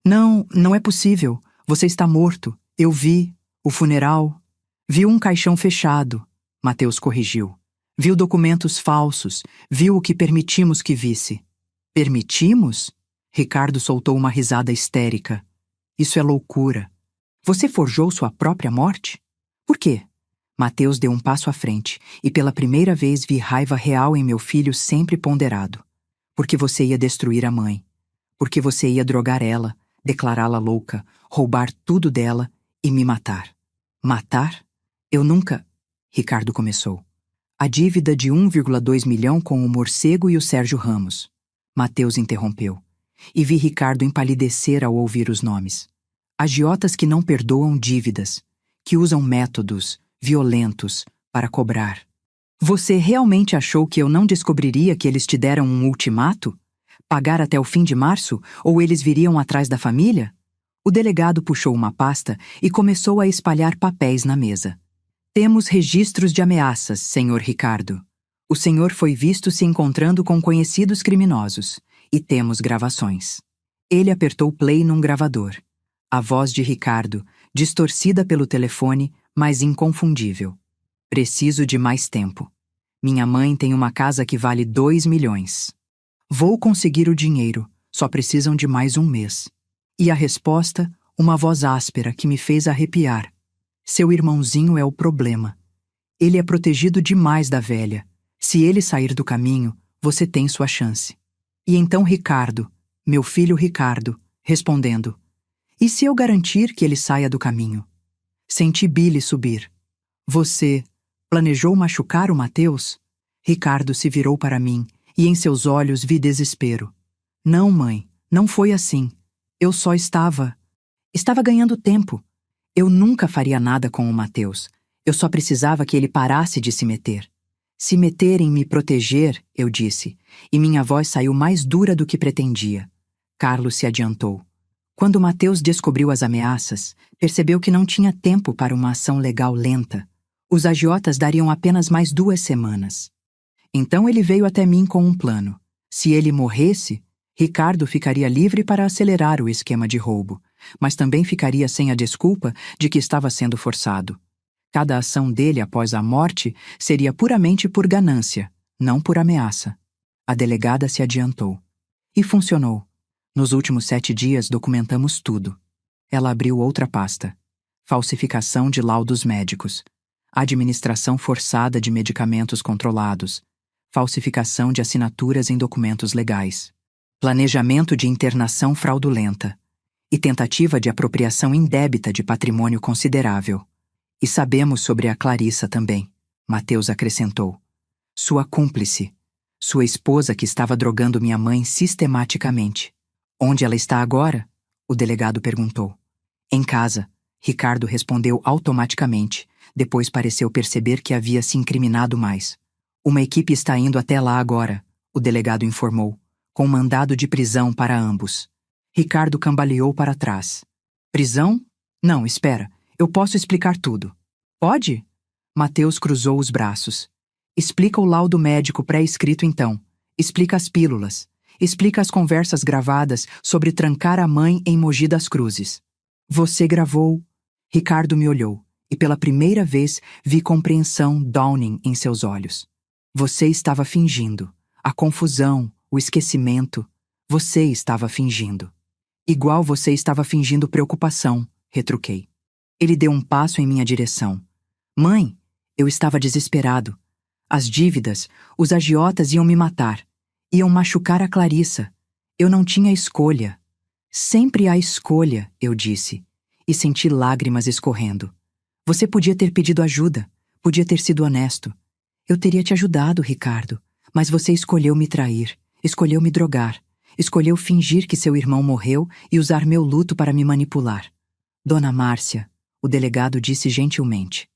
Não é possível. Você está morto. Eu vi. O funeral. Vi um caixão fechado. Mateus corrigiu. Viu documentos falsos, viu o que permitimos que visse. Permitimos? Ricardo soltou uma risada histérica. Isso é loucura. Você forjou sua própria morte? Por quê? Mateus deu um passo à frente, e pela primeira vez vi raiva real em meu filho sempre ponderado. Porque você ia destruir a mãe. Porque você ia drogar ela, declará-la louca, roubar tudo dela e me matar. Matar? Eu nunca... Ricardo começou. A dívida de 1,2 milhão com o Morcego e o Sérgio Ramos. Mateus interrompeu. E vi Ricardo empalidecer ao ouvir os nomes. Agiotas que não perdoam dívidas, que usam métodos violentos para cobrar. Você realmente achou que eu não descobriria que eles te deram um ultimato? Pagar até o fim de março, ou eles viriam atrás da família? O delegado puxou uma pasta e começou a espalhar papéis na mesa. Temos registros de ameaças, senhor Ricardo. O senhor foi visto se encontrando com conhecidos criminosos. E temos gravações. Ele apertou play num gravador. A voz de Ricardo, distorcida pelo telefone, mas inconfundível. Preciso de mais tempo. Minha mãe tem uma casa que vale 2 milhões. Vou conseguir o dinheiro, só precisam de mais um mês. E a resposta, uma voz áspera que me fez arrepiar. Seu irmãozinho é o problema. Ele é protegido demais da velha. Se ele sair do caminho, você tem sua chance. E então Ricardo, meu filho Ricardo, respondendo. E se eu garantir que ele saia do caminho? Senti Billy subir. Você planejou machucar o Mateus? Ricardo se virou para mim e em seus olhos vi desespero. Não, mãe, não foi assim. Eu só estava ganhando tempo. Eu nunca faria nada com o Mateus. Eu só precisava que ele parasse de se meter. Se meter em me proteger, eu disse, e minha voz saiu mais dura do que pretendia. Carlos se adiantou. Quando Mateus descobriu as ameaças, percebeu que não tinha tempo para uma ação legal lenta. Os agiotas dariam apenas mais 2 semanas. Então ele veio até mim com um plano. Se ele morresse, Ricardo ficaria livre para acelerar o esquema de roubo, mas também ficaria sem a desculpa de que estava sendo forçado. Cada ação dele após a morte seria puramente por ganância, não por ameaça. A delegada se adiantou. E funcionou. Nos últimos 7 dias documentamos tudo. Ela abriu outra pasta. Falsificação de laudos médicos. Administração forçada de medicamentos controlados. Falsificação de assinaturas em documentos legais. Planejamento de internação fraudulenta. E tentativa de apropriação indébita de patrimônio considerável. E sabemos sobre a Clarissa também, Mateus acrescentou. Sua cúmplice. Sua esposa que estava drogando minha mãe sistematicamente. Onde ela está agora? O delegado perguntou. Em casa, Ricardo respondeu automaticamente. Depois pareceu perceber que havia se incriminado mais. Uma equipe está indo até lá agora, o delegado informou, com mandado de prisão para ambos. Ricardo cambaleou para trás. Prisão? Não, espera. Eu posso explicar tudo. Pode? Mateus cruzou os braços. Explica o laudo médico pré-escrito então. Explica as pílulas. Explica as conversas gravadas sobre trancar a mãe em Mogi das Cruzes. Você gravou? Ricardo me olhou, e pela primeira vez vi compreensão dawning em seus olhos. Você estava fingindo. A confusão, o esquecimento. Você estava fingindo. Igual você estava fingindo preocupação, retruquei. Ele deu um passo em minha direção. Mãe, eu estava desesperado. As dívidas, os agiotas iam me matar. Iam machucar a Clarissa. Eu não tinha escolha. Sempre há escolha, eu disse, e senti lágrimas escorrendo. Você podia ter pedido ajuda, podia ter sido honesto. Eu teria te ajudado, Ricardo, mas você escolheu me trair, escolheu me drogar, escolheu fingir que seu irmão morreu e usar meu luto para me manipular. Dona Márcia, o delegado disse gentilmente.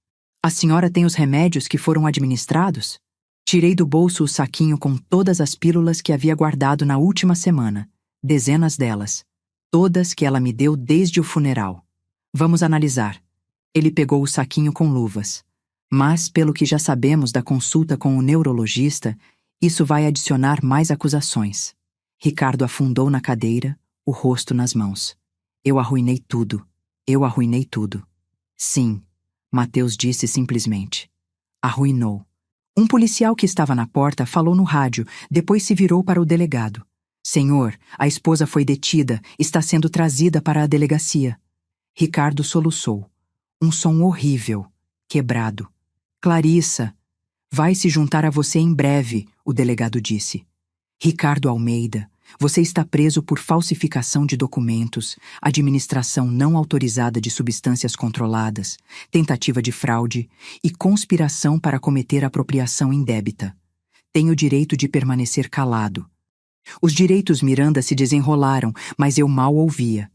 A senhora tem os remédios que foram administrados? Tirei do bolso o saquinho com todas as pílulas que havia guardado na última semana, dezenas delas, todas que ela me deu desde o funeral. Vamos analisar. Ele pegou o saquinho com luvas. Mas, pelo que já sabemos da consulta com o neurologista, isso vai adicionar mais acusações. Ricardo afundou na cadeira, o rosto nas mãos. Eu arruinei tudo. Eu arruinei tudo. Sim, Mateus disse simplesmente. Arruinou. Um policial que estava na porta falou no rádio, depois se virou para o delegado. Senhor, a esposa foi detida, está sendo trazida para a delegacia. Ricardo soluçou. Um som horrível, quebrado. Clarissa, vai se juntar a você em breve, o delegado disse. Ricardo Almeida, você está preso por falsificação de documentos, administração não autorizada de substâncias controladas, tentativa de fraude e conspiração para cometer apropriação indébita. Tem o direito de permanecer calado. Os direitos Miranda se desenrolaram, mas eu mal ouvia.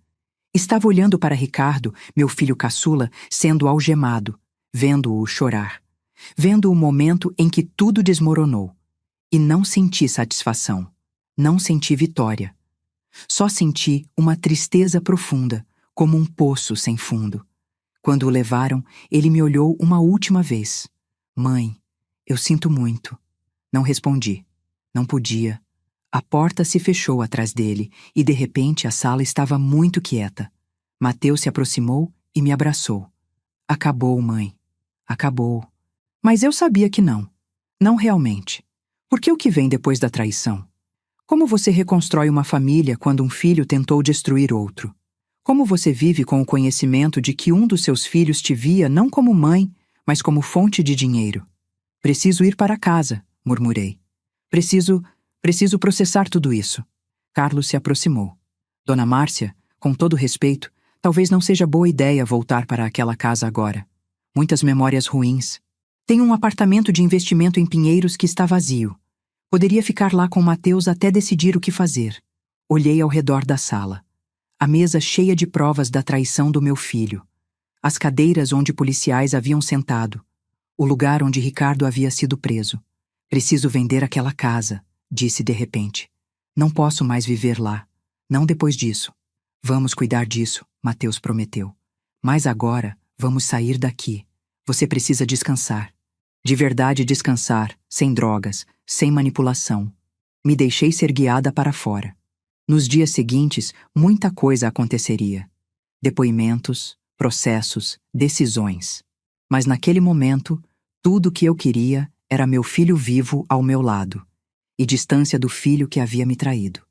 Estava olhando para Ricardo, meu filho caçula, sendo algemado, vendo-o chorar, vendo o momento em que tudo desmoronou. E não senti satisfação. Não senti vitória. Só senti uma tristeza profunda, como um poço sem fundo. Quando o levaram, ele me olhou uma última vez. Mãe, eu sinto muito. Não respondi. Não podia. A porta se fechou atrás dele e, de repente, a sala estava muito quieta. Mateus se aproximou e me abraçou. Acabou, mãe. Acabou. Mas eu sabia que não. Não realmente. Porque o que vem depois da traição? Como você reconstrói uma família quando um filho tentou destruir outro? Como você vive com o conhecimento de que um dos seus filhos te via não como mãe, mas como fonte de dinheiro? Preciso ir para casa, murmurei. Preciso processar tudo isso. Carlos se aproximou. Dona Márcia, com todo respeito, talvez não seja boa ideia voltar para aquela casa agora. Muitas memórias ruins. Tem um apartamento de investimento em Pinheiros que está vazio. Poderia ficar lá com Mateus até decidir o que fazer. Olhei ao redor da sala. A mesa cheia de provas da traição do meu filho. As cadeiras onde policiais haviam sentado. O lugar onde Ricardo havia sido preso. Preciso vender aquela casa, disse de repente. Não posso mais viver lá. Não depois disso. Vamos cuidar disso, Mateus prometeu. Mas agora, vamos sair daqui. Você precisa descansar. De verdade descansar, sem drogas, sem manipulação. Me deixei ser guiada para fora. Nos dias seguintes, muita coisa aconteceria. Depoimentos, processos, decisões. Mas naquele momento, tudo o que eu queria era meu filho vivo ao meu lado, e distância do filho que havia me traído.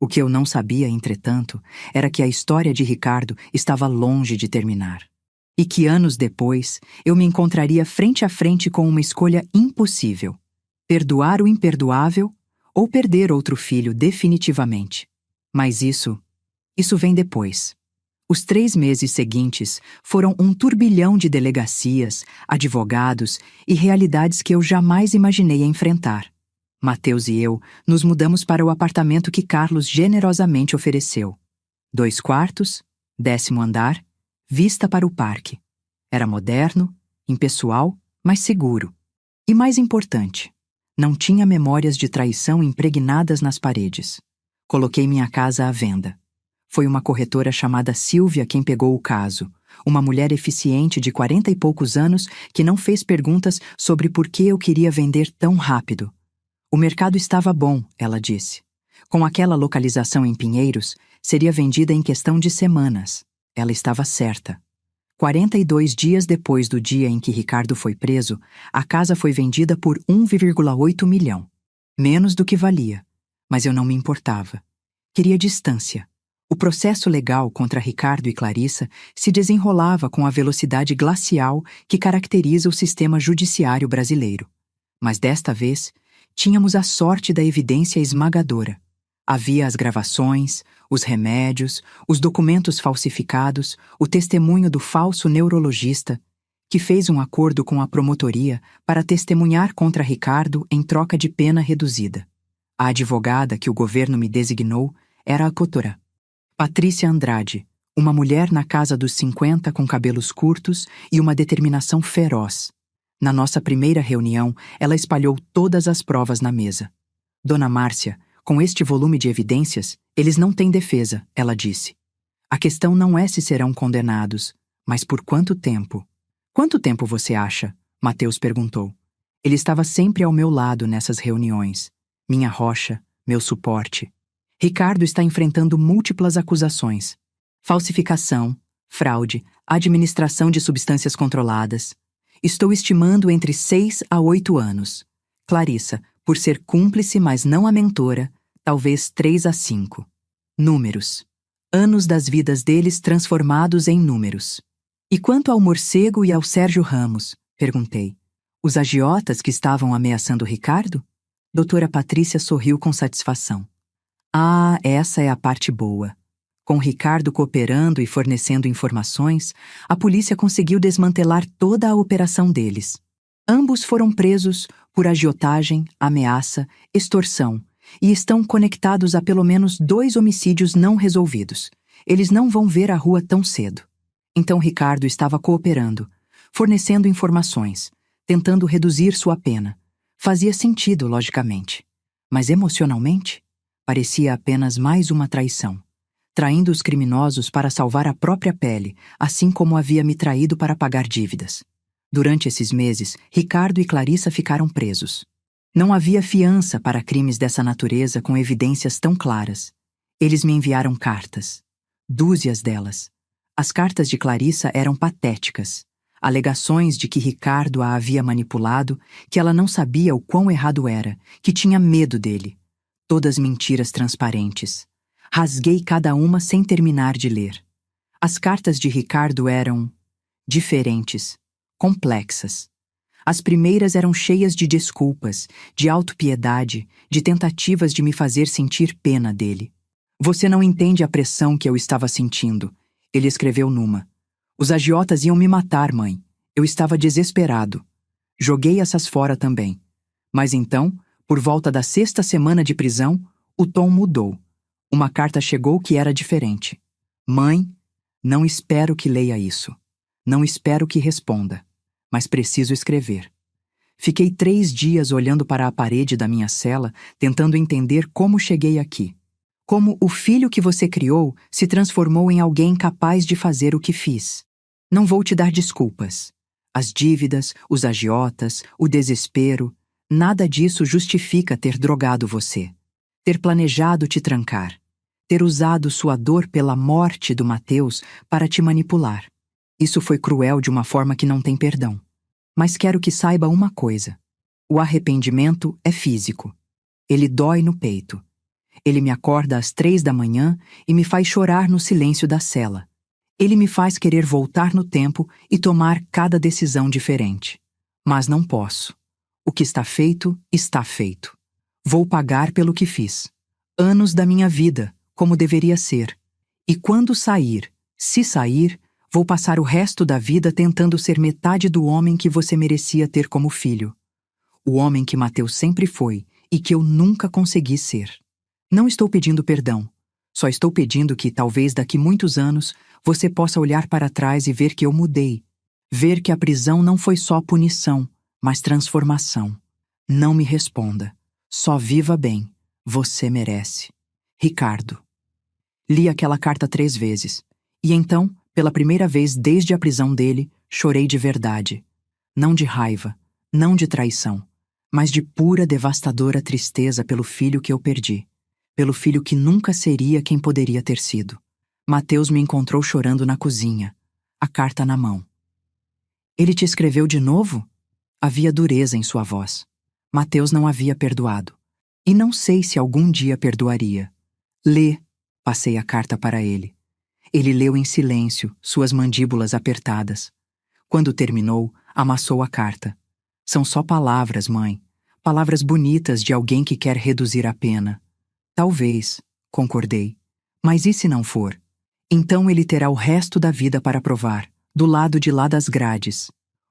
O que eu não sabia, entretanto, era que a história de Ricardo estava longe de terminar. E que anos depois, eu me encontraria frente a frente com uma escolha impossível. Perdoar o imperdoável ou perder outro filho definitivamente. Mas isso vem depois. Os 3 meses seguintes foram um turbilhão de delegacias, advogados e realidades que eu jamais imaginei enfrentar. Mateus e eu nos mudamos para o apartamento que Carlos generosamente ofereceu. 2 quartos, 10º andar, vista para o parque. Era moderno, impessoal, mas seguro. E mais importante, não tinha memórias de traição impregnadas nas paredes. Coloquei minha casa à venda. Foi uma corretora chamada Silvia quem pegou o caso, uma mulher eficiente de 40 e poucos anos que não fez perguntas sobre por que eu queria vender tão rápido. O mercado estava bom, ela disse. Com aquela localização em Pinheiros, seria vendida em questão de semanas. Ela estava certa. 42 dias depois do dia em que Ricardo foi preso, a casa foi vendida por 1,8 milhão. Menos do que valia. Mas eu não me importava. Queria distância. O processo legal contra Ricardo e Clarissa se desenrolava com a velocidade glacial que caracteriza o sistema judiciário brasileiro. Mas desta vez, tínhamos a sorte da evidência esmagadora. Havia as gravações, os remédios, os documentos falsificados, o testemunho do falso neurologista, que fez um acordo com a promotoria para testemunhar contra Ricardo em troca de pena reduzida. A advogada que o governo me designou era a doutora Patrícia Andrade, uma mulher na casa dos 50 com cabelos curtos e uma determinação feroz. Na nossa primeira reunião, ela espalhou todas as provas na mesa. Dona Márcia, com este volume de evidências, eles não têm defesa, ela disse. A questão não é se serão condenados, mas por quanto tempo. Quanto tempo você acha? Mateus perguntou. Ele estava sempre ao meu lado nessas reuniões. Minha rocha, meu suporte. Ricardo está enfrentando múltiplas acusações. Falsificação, fraude, administração de substâncias controladas. Estou estimando entre 6 a 8 anos. Clarissa, por ser cúmplice, mas não a mentora, talvez 3 a 5. Números. Anos das vidas deles transformados em números. E quanto ao morcego e ao Sérgio Ramos? Perguntei. Os agiotas que estavam ameaçando Ricardo? Doutora Patrícia sorriu com satisfação. Ah, essa é a parte boa. Com Ricardo cooperando e fornecendo informações, a polícia conseguiu desmantelar toda a operação deles. Ambos foram presos por agiotagem, ameaça, extorsão e estão conectados a pelo menos 2 homicídios não resolvidos. Eles não vão ver a rua tão cedo. Então Ricardo estava cooperando, fornecendo informações, tentando reduzir sua pena. Fazia sentido, logicamente. Mas emocionalmente, parecia apenas mais uma traição. Traindo os criminosos para salvar a própria pele, assim como havia me traído para pagar dívidas. Durante esses meses, Ricardo e Clarissa ficaram presos. Não havia fiança para crimes dessa natureza com evidências tão claras. Eles me enviaram cartas. Dúzias delas. As cartas de Clarissa eram patéticas. Alegações de que Ricardo a havia manipulado, que ela não sabia o quão errado era, que tinha medo dele. Todas mentiras transparentes. Rasguei cada uma sem terminar de ler. As cartas de Ricardo eram diferentes, complexas. As primeiras eram cheias de desculpas, de autopiedade, de tentativas de me fazer sentir pena dele. Você não entende a pressão que eu estava sentindo, ele escreveu numa. Os agiotas iam me matar, mãe. Eu estava desesperado. Joguei essas fora também. Mas então, por volta da 6ª semana de prisão, o tom mudou. Uma carta chegou que era diferente. Mãe, não espero que leia isso. Não espero que responda. Mas preciso escrever. Fiquei 3 dias olhando para a parede da minha cela, tentando entender como cheguei aqui. Como o filho que você criou se transformou em alguém capaz de fazer o que fiz. Não vou te dar desculpas. As dívidas, os agiotas, o desespero, nada disso justifica ter drogado você. Ter planejado te trancar. Ter usado sua dor pela morte do Mateus para te manipular. Isso foi cruel de uma forma que não tem perdão. Mas quero que saiba uma coisa. O arrependimento é físico. Ele dói no peito. Ele me acorda às 3 da manhã e me faz chorar no silêncio da cela. Ele me faz querer voltar no tempo e tomar cada decisão diferente. Mas não posso. O que está feito, está feito. Vou pagar pelo que fiz. Anos da minha vida, como deveria ser. E quando sair, se sair, vou passar o resto da vida tentando ser metade do homem que você merecia ter como filho. O homem que Mateus sempre foi e que eu nunca consegui ser. Não estou pedindo perdão. Só estou pedindo que, talvez daqui muitos anos, você possa olhar para trás e ver que eu mudei. Ver que a prisão não foi só punição, mas transformação. Não me responda. Só viva bem. Você merece. Ricardo. Li aquela carta 3 vezes. E então, pela primeira vez desde a prisão dele, chorei de verdade. Não de raiva, não de traição, mas de pura devastadora tristeza pelo filho que eu perdi. Pelo filho que nunca seria quem poderia ter sido. Mateus me encontrou chorando na cozinha, a carta na mão. Ele te escreveu de novo? Havia dureza em sua voz. Mateus não havia perdoado. E não sei se algum dia perdoaria. Lê, passei a carta para ele. Ele leu em silêncio, suas mandíbulas apertadas. Quando terminou, amassou a carta. São só palavras, mãe. Palavras bonitas de alguém que quer reduzir a pena. Talvez, concordei. Mas e se não for? Então ele terá o resto da vida para provar, do lado de lá das grades.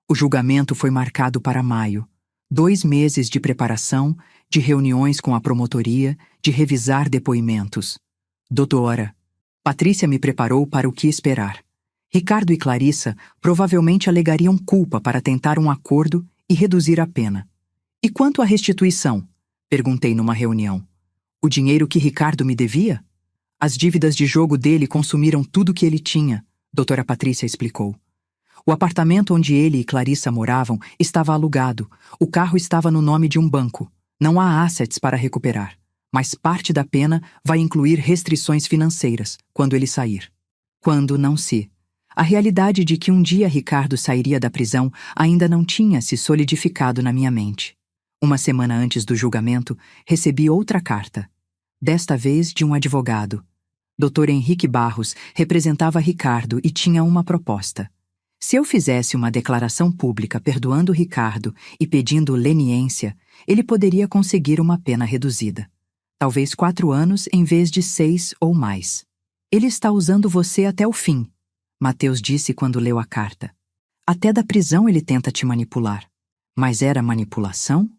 O julgamento foi marcado para maio. 2 meses de preparação, de reuniões com a promotoria, de revisar depoimentos. Doutora, Patrícia me preparou para o que esperar. Ricardo e Clarissa provavelmente alegariam culpa para tentar um acordo e reduzir a pena. E quanto à restituição? Perguntei numa reunião. O dinheiro que Ricardo me devia? As dívidas de jogo dele consumiram tudo que ele tinha, doutora Patrícia explicou. O apartamento onde ele e Clarissa moravam estava alugado. O carro estava no nome de um banco. Não há assets para recuperar. Mas parte da pena vai incluir restrições financeiras, quando ele sair. Quando não se. A realidade de que um dia Ricardo sairia da prisão ainda não tinha se solidificado na minha mente. Uma semana antes do julgamento, recebi outra carta. Desta vez de um advogado. Dr. Henrique Barros representava Ricardo e tinha uma proposta. Se eu fizesse uma declaração pública perdoando Ricardo e pedindo leniência, ele poderia conseguir uma pena reduzida. Talvez 4 anos em vez de 6 ou mais. Ele está usando você até o fim, Mateus disse quando leu a carta. Até da prisão ele tenta te manipular. Mas era manipulação?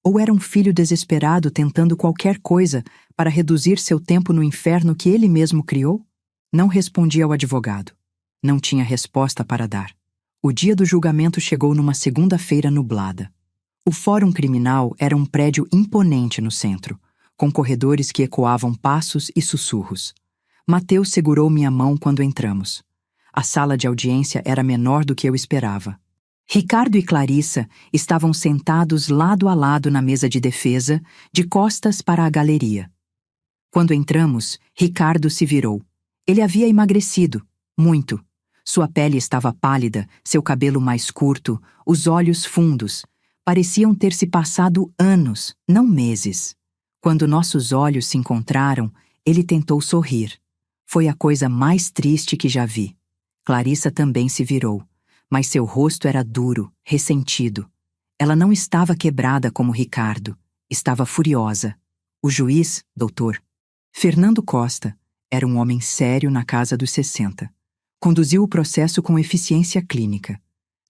Ou era um filho desesperado tentando qualquer coisa para reduzir seu tempo no inferno que ele mesmo criou? Não respondi ao advogado. Não tinha resposta para dar. O dia do julgamento chegou numa segunda-feira nublada. O Fórum Criminal era um prédio imponente no centro, com corredores que ecoavam passos e sussurros. Mateus segurou minha mão quando entramos. A sala de audiência era menor do que eu esperava. Ricardo e Clarissa estavam sentados lado a lado na mesa de defesa, de costas para a galeria. Quando entramos, Ricardo se virou. Ele havia emagrecido, muito. Sua pele estava pálida, seu cabelo mais curto, os olhos fundos. Pareciam ter se passado anos, não meses. Quando nossos olhos se encontraram, ele tentou sorrir. Foi a coisa mais triste que já vi. Clarissa também se virou. Mas seu rosto era duro, ressentido. Ela não estava quebrada como Ricardo. Estava furiosa. O juiz, doutor Fernando Costa, era um homem sério na casa dos 60. Conduziu o processo com eficiência clínica.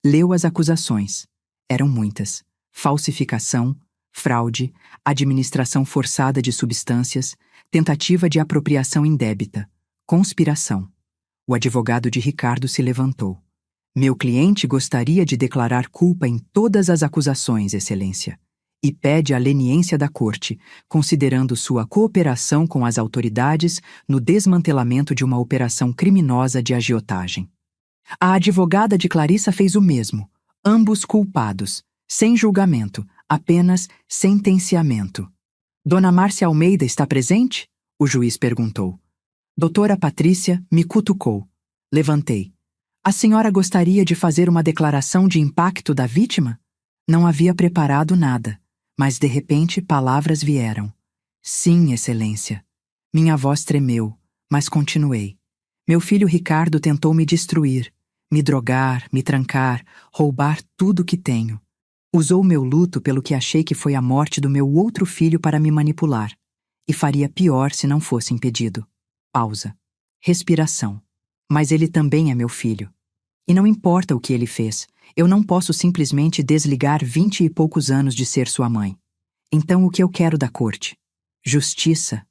Leu as acusações. Eram muitas. Falsificação, fraude, administração forçada de substâncias, tentativa de apropriação indébita, conspiração. O advogado de Ricardo se levantou. Meu cliente gostaria de declarar culpa em todas as acusações, Excelência, e pede a leniência da Corte, considerando sua cooperação com as autoridades no desmantelamento de uma operação criminosa de agiotagem. A advogada de Clarissa fez o mesmo, ambos culpados, sem julgamento, apenas sentenciamento. Dona Márcia Almeida está presente? O juiz perguntou. Doutora Patrícia me cutucou. Levantei. A senhora gostaria de fazer uma declaração de impacto da vítima? Não havia preparado nada, mas de repente palavras vieram. Sim, Excelência. Minha voz tremeu, mas continuei. Meu filho Ricardo tentou me destruir, me drogar, me trancar, roubar tudo que tenho. Usou meu luto pelo que achei que foi a morte do meu outro filho para me manipular. E faria pior se não fosse impedido. Pausa. Respiração. Mas ele também é meu filho. E não importa o que ele fez, eu não posso simplesmente desligar 20 e poucos anos de ser sua mãe. Então o que eu quero da corte? Justiça.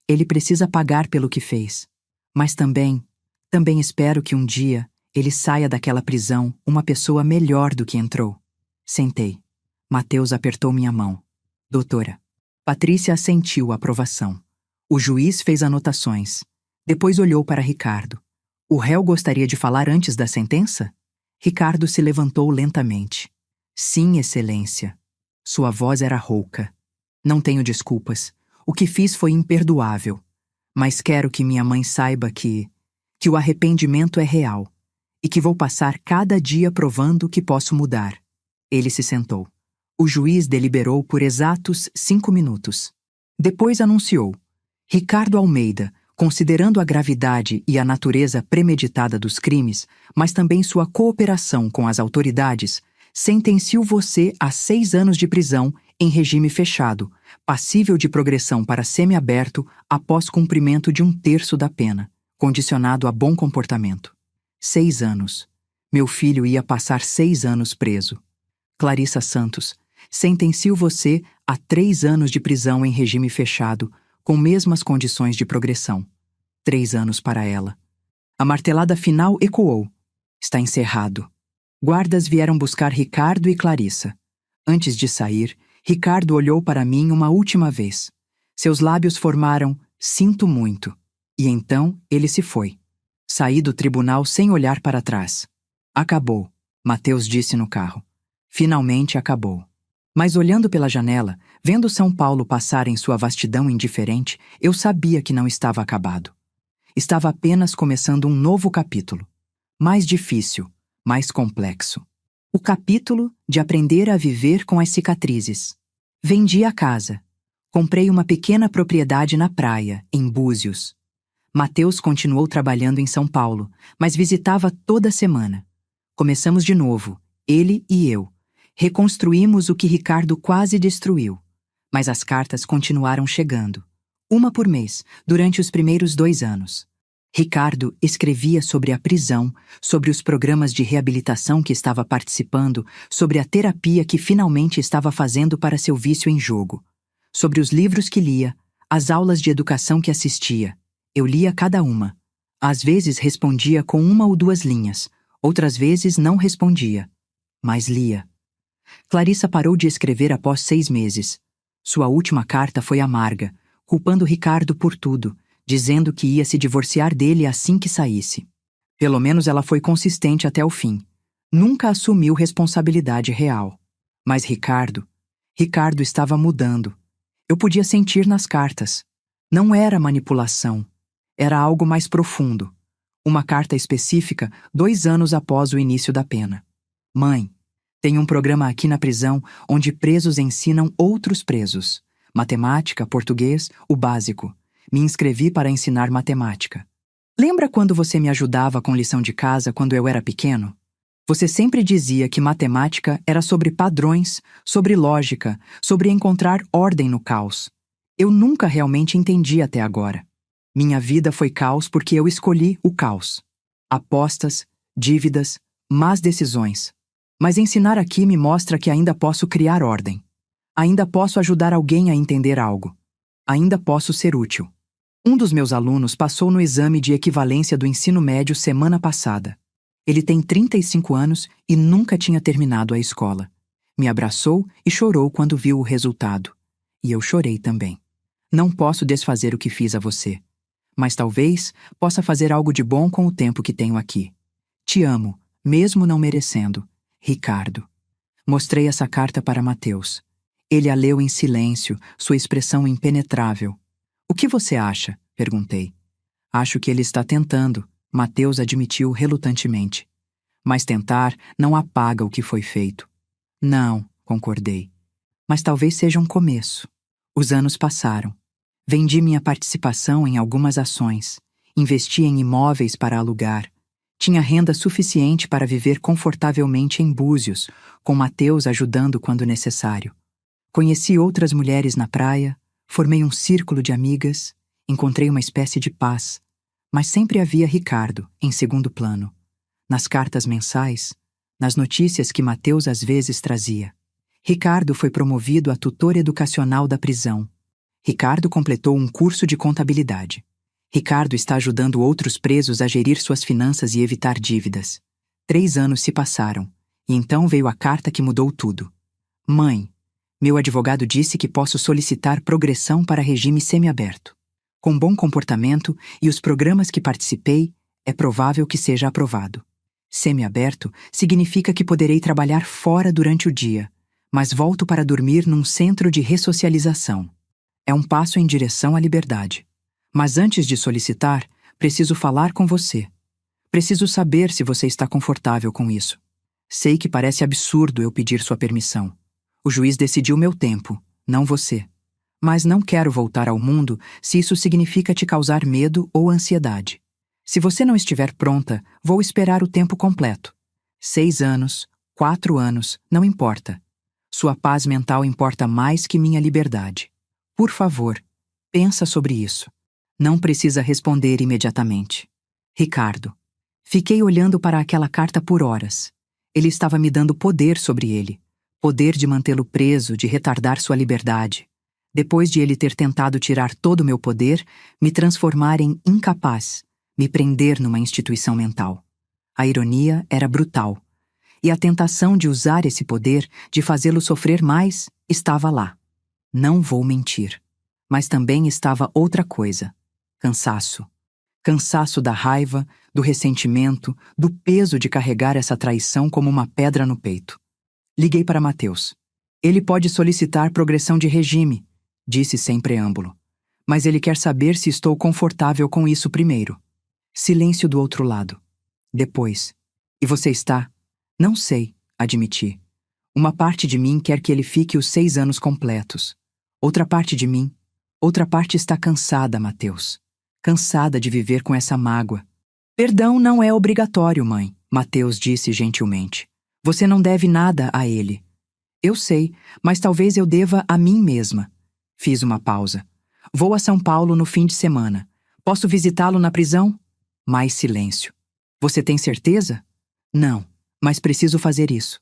Ele precisa pagar pelo que fez. Mas também espero que um dia ele saia daquela prisão uma pessoa melhor do que entrou. Sentei. Mateus apertou minha mão. Doutora. Patrícia assentiu a aprovação. O juiz fez anotações. Depois olhou para Ricardo. O réu gostaria de falar antes da sentença? Ricardo se levantou lentamente. Sim, Excelência. Sua voz era rouca. Não tenho desculpas. O que fiz foi imperdoável. Mas quero que minha mãe saiba que o arrependimento é real e que vou passar cada dia provando que posso mudar. Ele se sentou. O juiz deliberou por exatos 5 minutos. Depois anunciou. Ricardo Almeida, considerando a gravidade e a natureza premeditada dos crimes, mas também sua cooperação com as autoridades, sentencio você a 6 anos de prisão em regime fechado, passível de progressão para semiaberto após cumprimento de 1/3 da pena, condicionado a bom comportamento. 6 anos. Meu filho ia passar 6 anos preso. Clarissa Santos, sentencio você a 3 anos de prisão em regime fechado, com mesmas condições de progressão. 3 anos para ela. A martelada final ecoou. Está encerrado. Guardas vieram buscar Ricardo e Clarissa. Antes de sair, Ricardo olhou para mim uma última vez. Seus lábios formaram "sinto muito". E então ele se foi. Saí do tribunal sem olhar para trás. Acabou, Mateus disse no carro. Finalmente acabou. Mas olhando pela janela, vendo São Paulo passar em sua vastidão indiferente, eu sabia que não estava acabado. Estava apenas começando um novo capítulo. Mais difícil, mais complexo. O capítulo de aprender a viver com as cicatrizes. Vendi a casa. Comprei uma pequena propriedade na praia, em Búzios. Mateus continuou trabalhando em São Paulo, mas visitava toda semana. Começamos de novo, ele e eu. Reconstruímos o que Ricardo quase destruiu. Mas as cartas continuaram chegando. Uma por mês, durante os primeiros 2 anos. Ricardo escrevia sobre a prisão, sobre os programas de reabilitação que estava participando, sobre a terapia que finalmente estava fazendo para seu vício em jogo, sobre os livros que lia, as aulas de educação que assistia. Eu lia cada uma. Às vezes respondia com 1 ou 2 linhas, outras vezes não respondia, mas lia. Clarissa parou de escrever após 6 meses. Sua última carta foi amarga, culpando Ricardo por tudo, dizendo que ia se divorciar dele assim que saísse. Pelo menos ela foi consistente até o fim. Nunca assumiu responsabilidade real. Mas Ricardo estava mudando. Eu podia sentir nas cartas. Não era manipulação. Era algo mais profundo. Uma carta específica 2 anos após o início da pena. Mãe, tem um programa aqui na prisão onde presos ensinam outros presos. Matemática, português, o básico. Me inscrevi para ensinar matemática. Lembra quando você me ajudava com lição de casa quando eu era pequeno? Você sempre dizia que matemática era sobre padrões, sobre lógica, sobre encontrar ordem no caos. Eu nunca realmente entendi até agora. Minha vida foi caos porque eu escolhi o caos. Apostas, dívidas, más decisões. Mas ensinar aqui me mostra que ainda posso criar ordem. Ainda posso ajudar alguém a entender algo. Ainda posso ser útil. Um dos meus alunos passou no exame de equivalência do ensino médio semana passada. Ele tem 35 anos e nunca tinha terminado a escola. Me abraçou e chorou quando viu o resultado. E eu chorei também. Não posso desfazer o que fiz a você. Mas talvez possa fazer algo de bom com o tempo que tenho aqui. Te amo, mesmo não merecendo. Ricardo. Mostrei essa carta para Mateus. Ele a leu em silêncio, sua expressão impenetrável. O que você acha? Perguntei. Acho que ele está tentando, Mateus admitiu relutantemente. Mas tentar não apaga o que foi feito. Não, concordei. Mas talvez seja um começo. Os anos passaram. Vendi minha participação em algumas ações. Investi em imóveis para alugar. Tinha renda suficiente para viver confortavelmente em Búzios, com Mateus ajudando quando necessário. Conheci outras mulheres na praia, formei um círculo de amigas, encontrei uma espécie de paz, mas sempre havia Ricardo, em segundo plano. Nas cartas mensais, nas notícias que Mateus às vezes trazia. Ricardo foi promovido a tutor educacional da prisão. Ricardo completou um curso de contabilidade. Ricardo está ajudando outros presos a gerir suas finanças e evitar dívidas. 3 anos se passaram, e então veio a carta que mudou tudo. Mãe, meu advogado disse que posso solicitar progressão para regime semiaberto. Com bom comportamento e os programas que participei, é provável que seja aprovado. Semiaberto significa que poderei trabalhar fora durante o dia, mas volto para dormir num centro de ressocialização. É um passo em direção à liberdade. Mas antes de solicitar, preciso falar com você. Preciso saber se você está confortável com isso. Sei que parece absurdo eu pedir sua permissão. O juiz decidiu meu tempo, não você. Mas não quero voltar ao mundo se isso significa te causar medo ou ansiedade. Se você não estiver pronta, vou esperar o tempo completo. 6 anos, 4 anos, não importa. Sua paz mental importa mais que minha liberdade. Por favor, pensa sobre isso. Não precisa responder imediatamente. Ricardo. Fiquei olhando para aquela carta por horas. Ele estava me dando poder sobre ele. Poder de mantê-lo preso, de retardar sua liberdade. Depois de ele ter tentado tirar todo o meu poder, me transformar em incapaz, me prender numa instituição mental. A ironia era brutal. E a tentação de usar esse poder, de fazê-lo sofrer mais, estava lá. Não vou mentir. Mas também estava outra coisa. Cansaço. Cansaço da raiva, do ressentimento, do peso de carregar essa traição como uma pedra no peito. Liguei para Mateus. Ele pode solicitar progressão de regime, disse sem preâmbulo. Mas ele quer saber se estou confortável com isso primeiro. Silêncio do outro lado. Depois. E você está? Não sei, admiti. Uma parte de mim quer que ele fique os 6 anos completos. Outra parte está cansada, Mateus. Cansada de viver com essa mágoa. Perdão não é obrigatório, mãe, Mateus disse gentilmente. Você não deve nada a ele. Eu sei, mas talvez eu deva a mim mesma. Fiz uma pausa. Vou a São Paulo no fim de semana. Posso visitá-lo na prisão? Mais silêncio. Você tem certeza? Não, mas preciso fazer isso.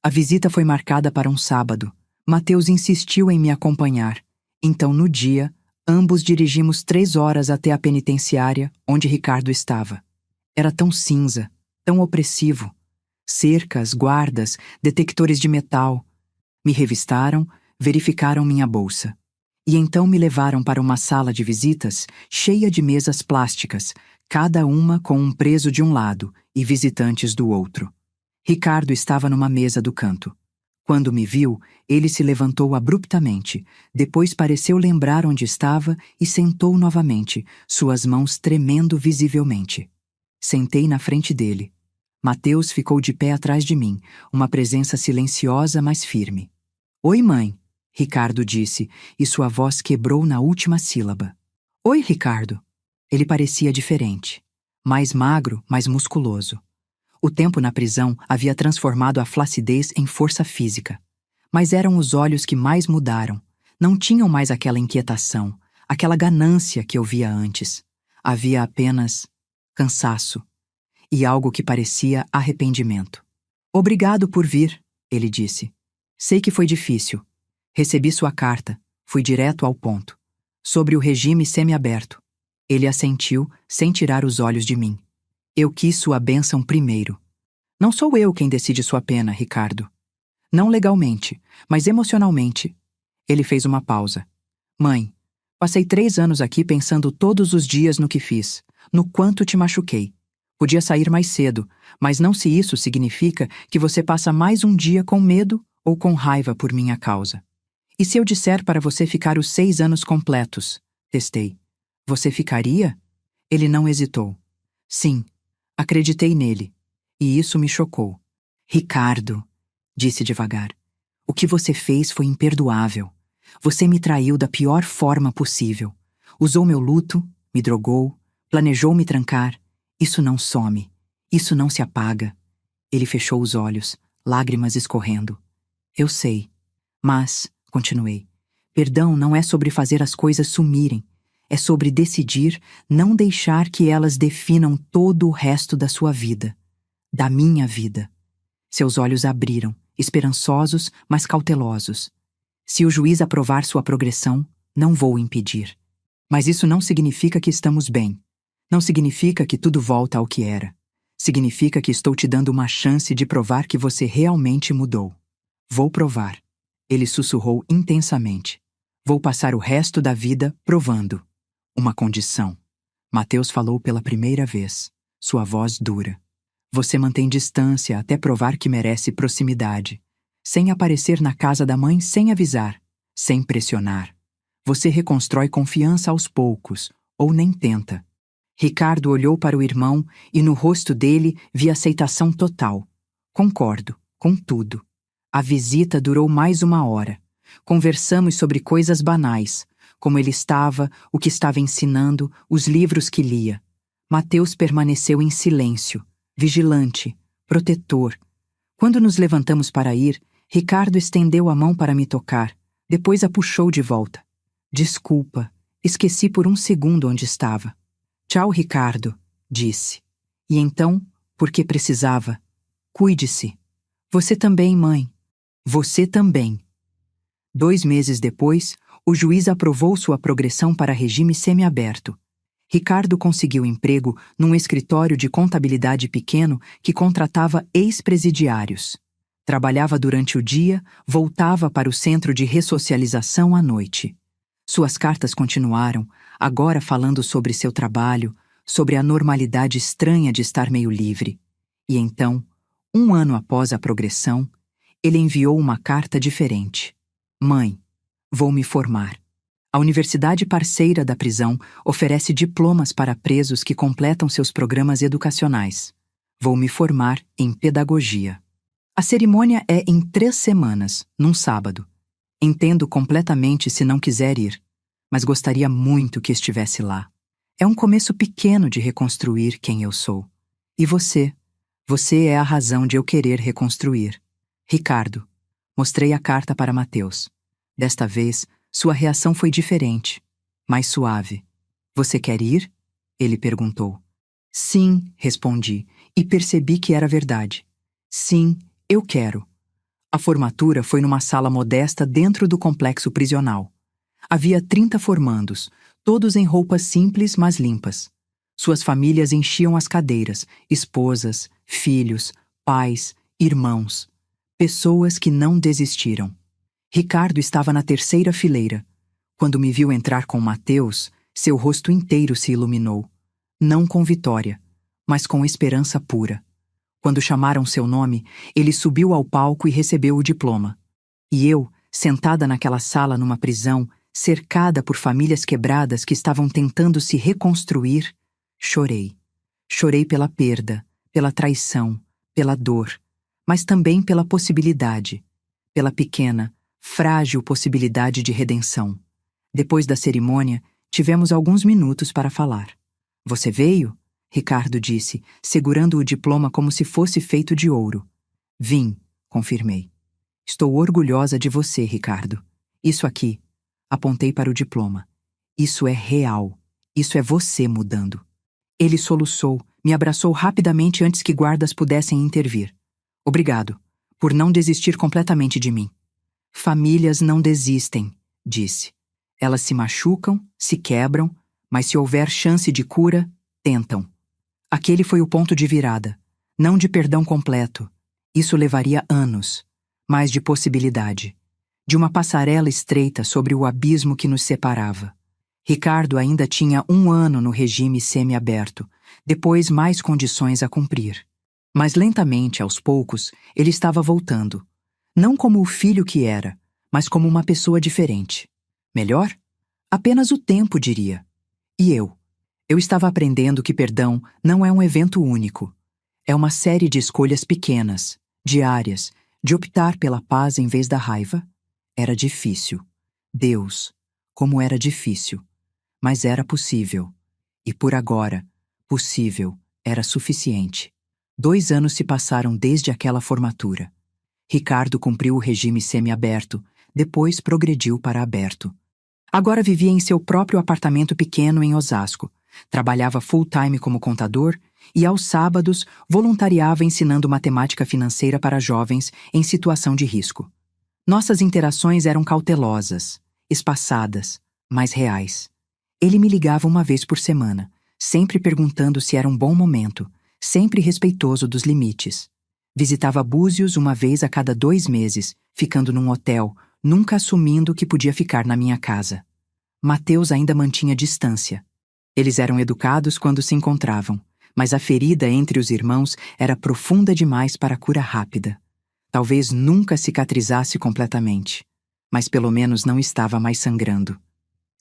A visita foi marcada para um sábado. Mateus insistiu em me acompanhar. Então, no dia, ambos dirigimos 3 horas até a penitenciária onde Ricardo estava. Era tão cinza, tão opressivo. Cercas, guardas, detectores de metal. Me revistaram, verificaram minha bolsa. E então me levaram para uma sala de visitas cheia de mesas plásticas, cada uma com um preso de um lado e visitantes do outro. Ricardo estava numa mesa do canto. Quando me viu, ele se levantou abruptamente, depois pareceu lembrar onde estava e sentou novamente, suas mãos tremendo visivelmente. Sentei na frente dele. Mateus ficou de pé atrás de mim, uma presença silenciosa, mas firme. Oi, mãe, Ricardo disse, e sua voz quebrou na última sílaba. Oi, Ricardo. Ele parecia diferente. Mais magro, mais musculoso. O tempo na prisão havia transformado a flacidez em força física. Mas eram os olhos que mais mudaram. Não tinham mais aquela inquietação, aquela ganância que eu via antes. Havia apenas cansaço e algo que parecia arrependimento. Obrigado por vir, ele disse. Sei que foi difícil. Recebi sua carta. Fui direto ao ponto. Sobre o regime semiaberto. Ele assentiu, sem tirar os olhos de mim. Eu quis sua bênção primeiro. Não sou eu quem decide sua pena, Ricardo. Não legalmente, mas emocionalmente. Ele fez uma pausa. Mãe, passei 3 anos aqui pensando todos os dias no que fiz, no quanto te machuquei. Podia sair mais cedo, mas não se isso significa que você passa mais um dia com medo ou com raiva por minha causa. E se eu disser para você ficar os 6 anos completos? Testei. Você ficaria? Ele não hesitou. Sim. Acreditei nele, e isso me chocou. Ricardo, disse devagar, o que você fez foi imperdoável. Você me traiu da pior forma possível. Usou meu luto, me drogou, planejou me trancar. Isso não some, isso não se apaga. Ele fechou os olhos, lágrimas escorrendo. Eu sei, mas, continuei, perdão não é sobre fazer as coisas sumirem. É sobre decidir não deixar que elas definam todo o resto da sua vida, da minha vida. Seus olhos abriram, esperançosos, mas cautelosos. Se o juiz aprovar sua progressão, não vou impedir. Mas isso não significa que estamos bem. Não significa que tudo volta ao que era. Significa que estou te dando uma chance de provar que você realmente mudou. Vou provar. Ele sussurrou intensamente. Vou passar o resto da vida provando. Uma condição. Mateus falou pela primeira vez, sua voz dura. Você mantém distância até provar que merece proximidade, sem aparecer na casa da mãe sem avisar, sem pressionar. Você reconstrói confiança aos poucos, ou nem tenta. Ricardo olhou para o irmão e no rosto dele vi aceitação total. Concordo, com tudo. A visita durou mais 1 hora. Conversamos sobre coisas banais, como ele estava, o que estava ensinando, os livros que lia. Mateus permaneceu em silêncio, vigilante, protetor. Quando nos levantamos para ir, Ricardo estendeu a mão para me tocar, depois a puxou de volta. Desculpa, esqueci por 1 segundo onde estava. Tchau, Ricardo, disse. E então, porque precisava, cuide-se. Você também, mãe. Você também. 2 meses depois, o juiz aprovou sua progressão para regime semiaberto. Ricardo conseguiu emprego num escritório de contabilidade pequeno que contratava ex-presidiários. Trabalhava durante o dia, voltava para o centro de ressocialização à noite. Suas cartas continuaram, agora falando sobre seu trabalho, sobre a normalidade estranha de estar meio livre. E então, 1 ano após a progressão, ele enviou uma carta diferente. Mãe, vou me formar. A universidade parceira da prisão oferece diplomas para presos que completam seus programas educacionais. Vou me formar em pedagogia. A cerimônia é em 3 semanas, num sábado. Entendo completamente se não quiser ir, mas gostaria muito que estivesse lá. É um começo pequeno de reconstruir quem eu sou. E você? Você é a razão de eu querer reconstruir. Ricardo. Mostrei a carta para Mateus. Desta vez, sua reação foi diferente, mais suave. Você quer ir? Ele perguntou. Sim, respondi, e percebi que era verdade. Sim, eu quero. A formatura foi numa sala modesta dentro do complexo prisional. Havia 30 formandos, todos em roupas simples, mas limpas. Suas famílias enchiam as cadeiras, esposas, filhos, pais, irmãos. Pessoas que não desistiram. Ricardo estava na 3ª fileira. Quando me viu entrar com Mateus, seu rosto inteiro se iluminou. Não com vitória, mas com esperança pura. Quando chamaram seu nome, ele subiu ao palco e recebeu o diploma. E eu, sentada naquela sala numa prisão, cercada por famílias quebradas que estavam tentando se reconstruir, chorei. Chorei pela perda, pela traição, pela dor, mas também pela possibilidade, pela pequena, frágil possibilidade de redenção. Depois da cerimônia, tivemos alguns minutos para falar. Você veio? Ricardo disse, segurando o diploma como se fosse feito de ouro. Vim, confirmei. Estou orgulhosa de você, Ricardo. Isso aqui, apontei para o diploma. Isso é real. Isso é você mudando. Ele soluçou, me abraçou rapidamente antes que guardas pudessem intervir. Obrigado, por não desistir completamente de mim. Famílias não desistem, disse. Elas se machucam, se quebram, mas se houver chance de cura, tentam. Aquele foi o ponto de virada, não de perdão completo. Isso levaria anos, mas de possibilidade. De uma passarela estreita sobre o abismo que nos separava. Ricardo ainda tinha 1 ano no regime semiaberto, depois mais condições a cumprir. Mas lentamente, aos poucos, ele estava voltando. Não como o filho que era, mas como uma pessoa diferente. Melhor? Apenas o tempo diria. E eu? Eu estava aprendendo que perdão não é um evento único. É uma série de escolhas pequenas, diárias, de optar pela paz em vez da raiva. Era difícil. Deus, como era difícil. Mas era possível. E por agora, possível era suficiente. 2 anos se passaram desde aquela formatura. Ricardo cumpriu o regime semiaberto, depois progrediu para aberto. Agora vivia em seu próprio apartamento pequeno em Osasco. Trabalhava full-time como contador e, aos sábados, voluntariava ensinando matemática financeira para jovens em situação de risco. Nossas interações eram cautelosas, espaçadas, mas reais. Ele me ligava 1 vez por semana, sempre perguntando se era um bom momento, sempre respeitoso dos limites. Visitava Búzios 1 vez a cada 2 meses, ficando num hotel, nunca assumindo que podia ficar na minha casa. Mateus ainda mantinha distância. Eles eram educados quando se encontravam, mas a ferida entre os irmãos era profunda demais para a cura rápida. Talvez nunca cicatrizasse completamente, mas pelo menos não estava mais sangrando.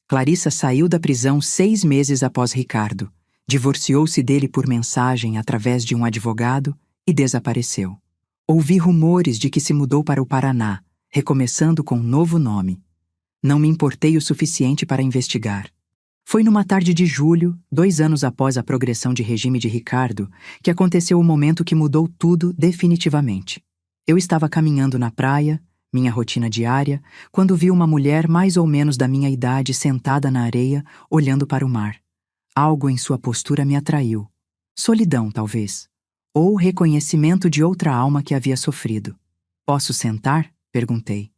Clarissa saiu da prisão 6 meses após Ricardo, divorciou-se dele por mensagem através de um advogado e desapareceu. Ouvi rumores de que se mudou para o Paraná, recomeçando com um novo nome. Não me importei o suficiente para investigar. Foi numa tarde de julho, 2 anos após a progressão de regime de Ricardo, que aconteceu o momento que mudou tudo definitivamente. Eu estava caminhando na praia, minha rotina diária, quando vi uma mulher mais ou menos da minha idade sentada na areia, olhando para o mar. Algo em sua postura me atraiu. Solidão, talvez. Ou reconhecimento de outra alma que havia sofrido. Posso sentar? Perguntei.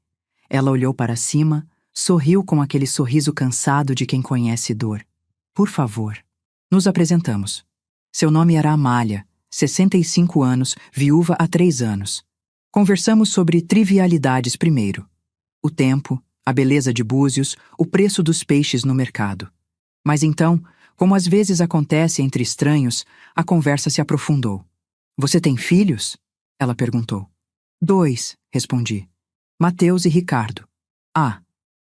Ela olhou para cima, sorriu com aquele sorriso cansado de quem conhece dor. Por favor. Nos apresentamos. Seu nome era Amália, 65 anos, viúva há 3 anos. Conversamos sobre trivialidades primeiro. O tempo, a beleza de Búzios, o preço dos peixes no mercado. Mas então, como às vezes acontece entre estranhos, a conversa se aprofundou. Você tem filhos? Ela perguntou. 2, respondi. Mateus e Ricardo. Ah.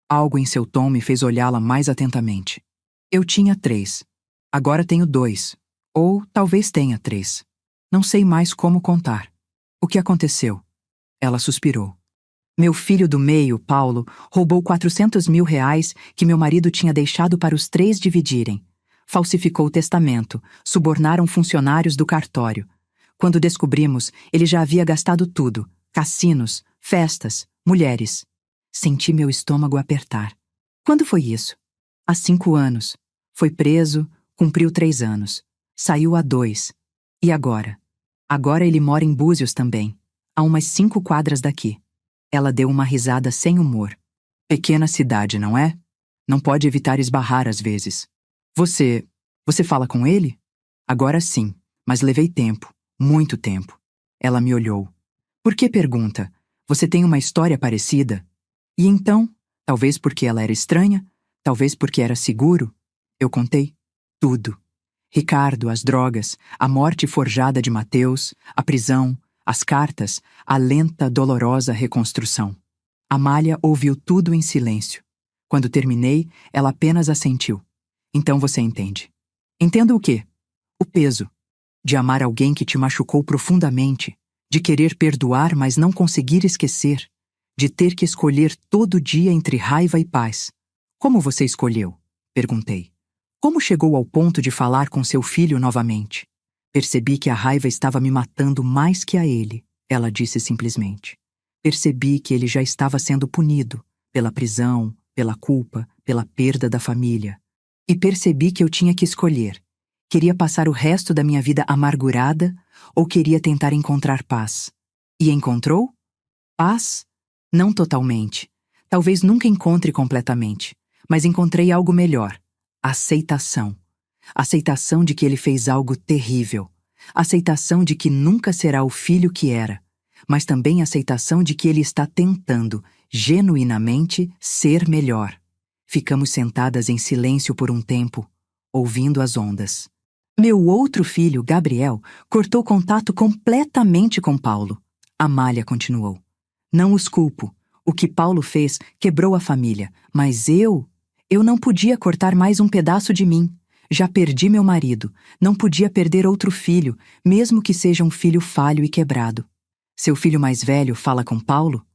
Algo em seu tom me fez olhá-la mais atentamente. Eu tinha 3. Agora tenho 2. Ou talvez tenha 3. Não sei mais como contar. O que aconteceu? Ela suspirou. Meu filho do meio, Paulo, roubou 400 mil reais que meu marido tinha deixado para os três dividirem. Falsificou o testamento, subornaram funcionários do cartório. Quando descobrimos, ele já havia gastado tudo: cassinos, festas, mulheres. Senti meu estômago apertar. Quando foi isso? Há 5 anos. Foi preso, cumpriu 3 anos. Saiu há 2. E agora? Agora ele mora em Búzios também, a umas 5 quadras daqui. Ela deu uma risada sem humor. Pequena cidade, não é? Não pode evitar esbarrar às vezes. Você fala com ele? Agora sim, mas levei tempo, muito tempo. Ela me olhou. Por que pergunta? Você tem uma história parecida? E então, talvez porque ela era estranha, talvez porque era seguro, eu contei tudo. Ricardo, as drogas, a morte forjada de Mateus, a prisão, as cartas, a lenta, dolorosa reconstrução. Amália ouviu tudo em silêncio. Quando terminei, ela apenas assentiu. Então você entende. Entendo o quê? O peso. De amar alguém que te machucou profundamente, de querer perdoar, mas não conseguir esquecer, de ter que escolher todo dia entre raiva e paz. Como você escolheu? Perguntei. Como chegou ao ponto de falar com seu filho novamente? Percebi que a raiva estava me matando mais que a ele, ela disse simplesmente. Percebi que ele já estava sendo punido, pela prisão, pela culpa, pela perda da família. E percebi que eu tinha que escolher. Queria passar o resto da minha vida amargurada ou queria tentar encontrar paz? E encontrou? Paz? Não totalmente. Talvez nunca encontre completamente, mas encontrei algo melhor. Aceitação. Aceitação de que ele fez algo terrível. Aceitação de que nunca será o filho que era. Mas também aceitação de que ele está tentando, genuinamente, ser melhor. Ficamos sentadas em silêncio por um tempo, ouvindo as ondas. Meu outro filho, Gabriel, cortou contato completamente com Paulo. Amália continuou. Não os culpo. O que Paulo fez quebrou a família, mas eu não podia cortar mais um pedaço de mim. Já perdi meu marido, não podia perder outro filho, mesmo que seja um filho falho e quebrado. Seu filho mais velho fala com Paulo?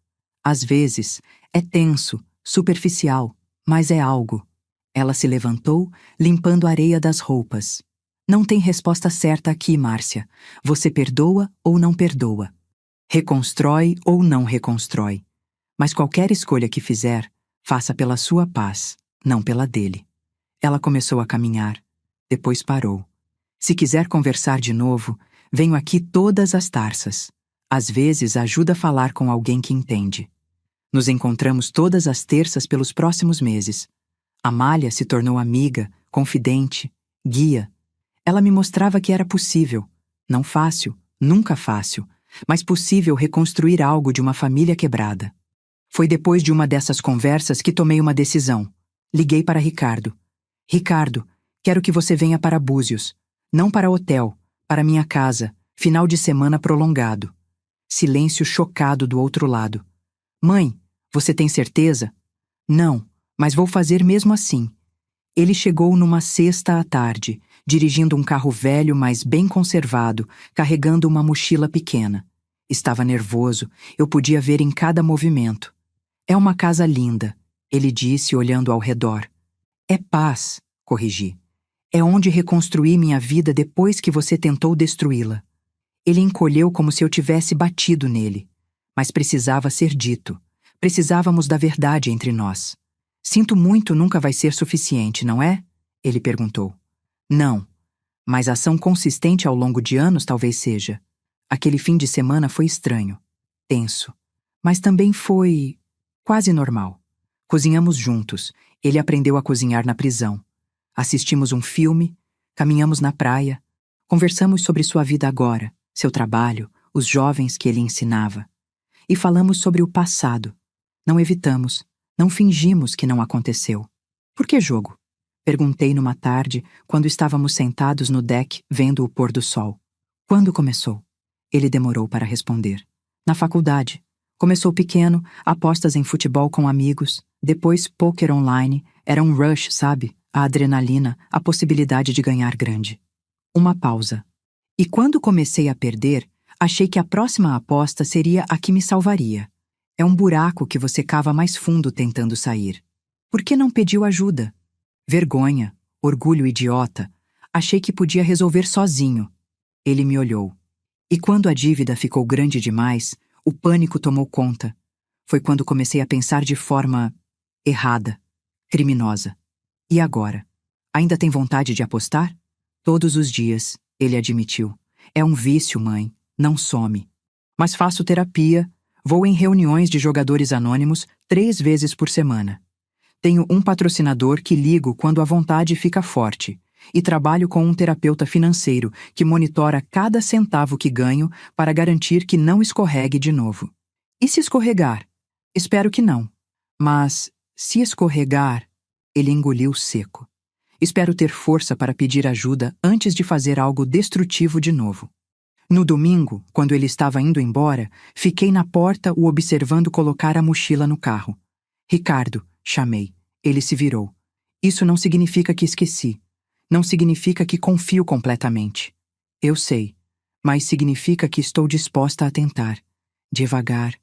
Às vezes, é tenso, superficial, mas é algo. Ela se levantou, limpando a areia das roupas. Não tem resposta certa aqui, Márcia. Você perdoa ou não perdoa. Reconstrói ou não reconstrói. Mas qualquer escolha que fizer, faça pela sua paz, não pela dele. Ela começou a caminhar. Depois parou. Se quiser conversar de novo, venho aqui todas as terças. Às vezes ajuda a falar com alguém que entende. Nos encontramos todas as terças pelos próximos meses. Amália se tornou amiga, confidente, guia. Ela me mostrava que era possível. Não fácil, nunca fácil, mas possível reconstruir algo de uma família quebrada. Foi depois de uma dessas conversas que tomei uma decisão. Liguei para Ricardo. Ricardo, quero que você venha para Búzios. Não para hotel, para minha casa, final de semana prolongado. Silêncio chocado do outro lado. Mãe, você tem certeza? Não, mas vou fazer mesmo assim. Ele chegou numa sexta à tarde, dirigindo um carro velho, mas bem conservado, carregando uma mochila pequena. Estava nervoso, eu podia ver em cada movimento. É uma casa linda, ele disse olhando ao redor. É paz, corrigi. É onde reconstruí minha vida depois que você tentou destruí-la. Ele encolheu como se eu tivesse batido nele. Mas precisava ser dito. Precisávamos da verdade entre nós. Sinto muito nunca vai ser suficiente, não é? Ele perguntou. Não, mas ação consistente ao longo de anos talvez seja. Aquele fim de semana foi estranho, tenso, mas também foi quase normal. Cozinhamos juntos, ele aprendeu a cozinhar na prisão. Assistimos um filme, caminhamos na praia, conversamos sobre sua vida agora, seu trabalho, os jovens que ele ensinava. E falamos sobre o passado. Não evitamos, não fingimos que não aconteceu. Por que jogo? Perguntei numa tarde, quando estávamos sentados no deck vendo o pôr do sol. Quando começou? Ele demorou para responder. Na faculdade. Começou pequeno, apostas em futebol com amigos, depois pôquer online, era um rush, sabe? A adrenalina, a possibilidade de ganhar grande. Uma pausa. E quando comecei a perder, Achei que a próxima aposta seria a que me salvaria. É um buraco que você cava mais fundo tentando sair. Por que não pediu ajuda? Vergonha, orgulho idiota. Achei que podia resolver sozinho. Ele me olhou. E quando a dívida ficou grande demais, o pânico tomou conta. Foi quando comecei a pensar de forma errada, criminosa. E agora? Ainda tem vontade de apostar? Todos os dias, ele admitiu. É um vício, mãe. Não some. Mas faço terapia, vou em reuniões de jogadores anônimos 3 vezes por semana. Tenho um patrocinador que ligo quando a vontade fica forte e trabalho com um terapeuta financeiro que monitora cada centavo que ganho para garantir que não escorregue de novo. E se escorregar? Espero que não. Mas, se escorregar, ele engoliu seco. Espero ter força para pedir ajuda antes de fazer algo destrutivo de novo. No domingo, quando ele estava indo embora, fiquei na porta o observando colocar a mochila no carro. Ricardo, chamei. Ele se virou. Isso não significa que esqueci. Não significa que confio completamente. Eu sei. Mas significa que estou disposta a tentar. Devagar.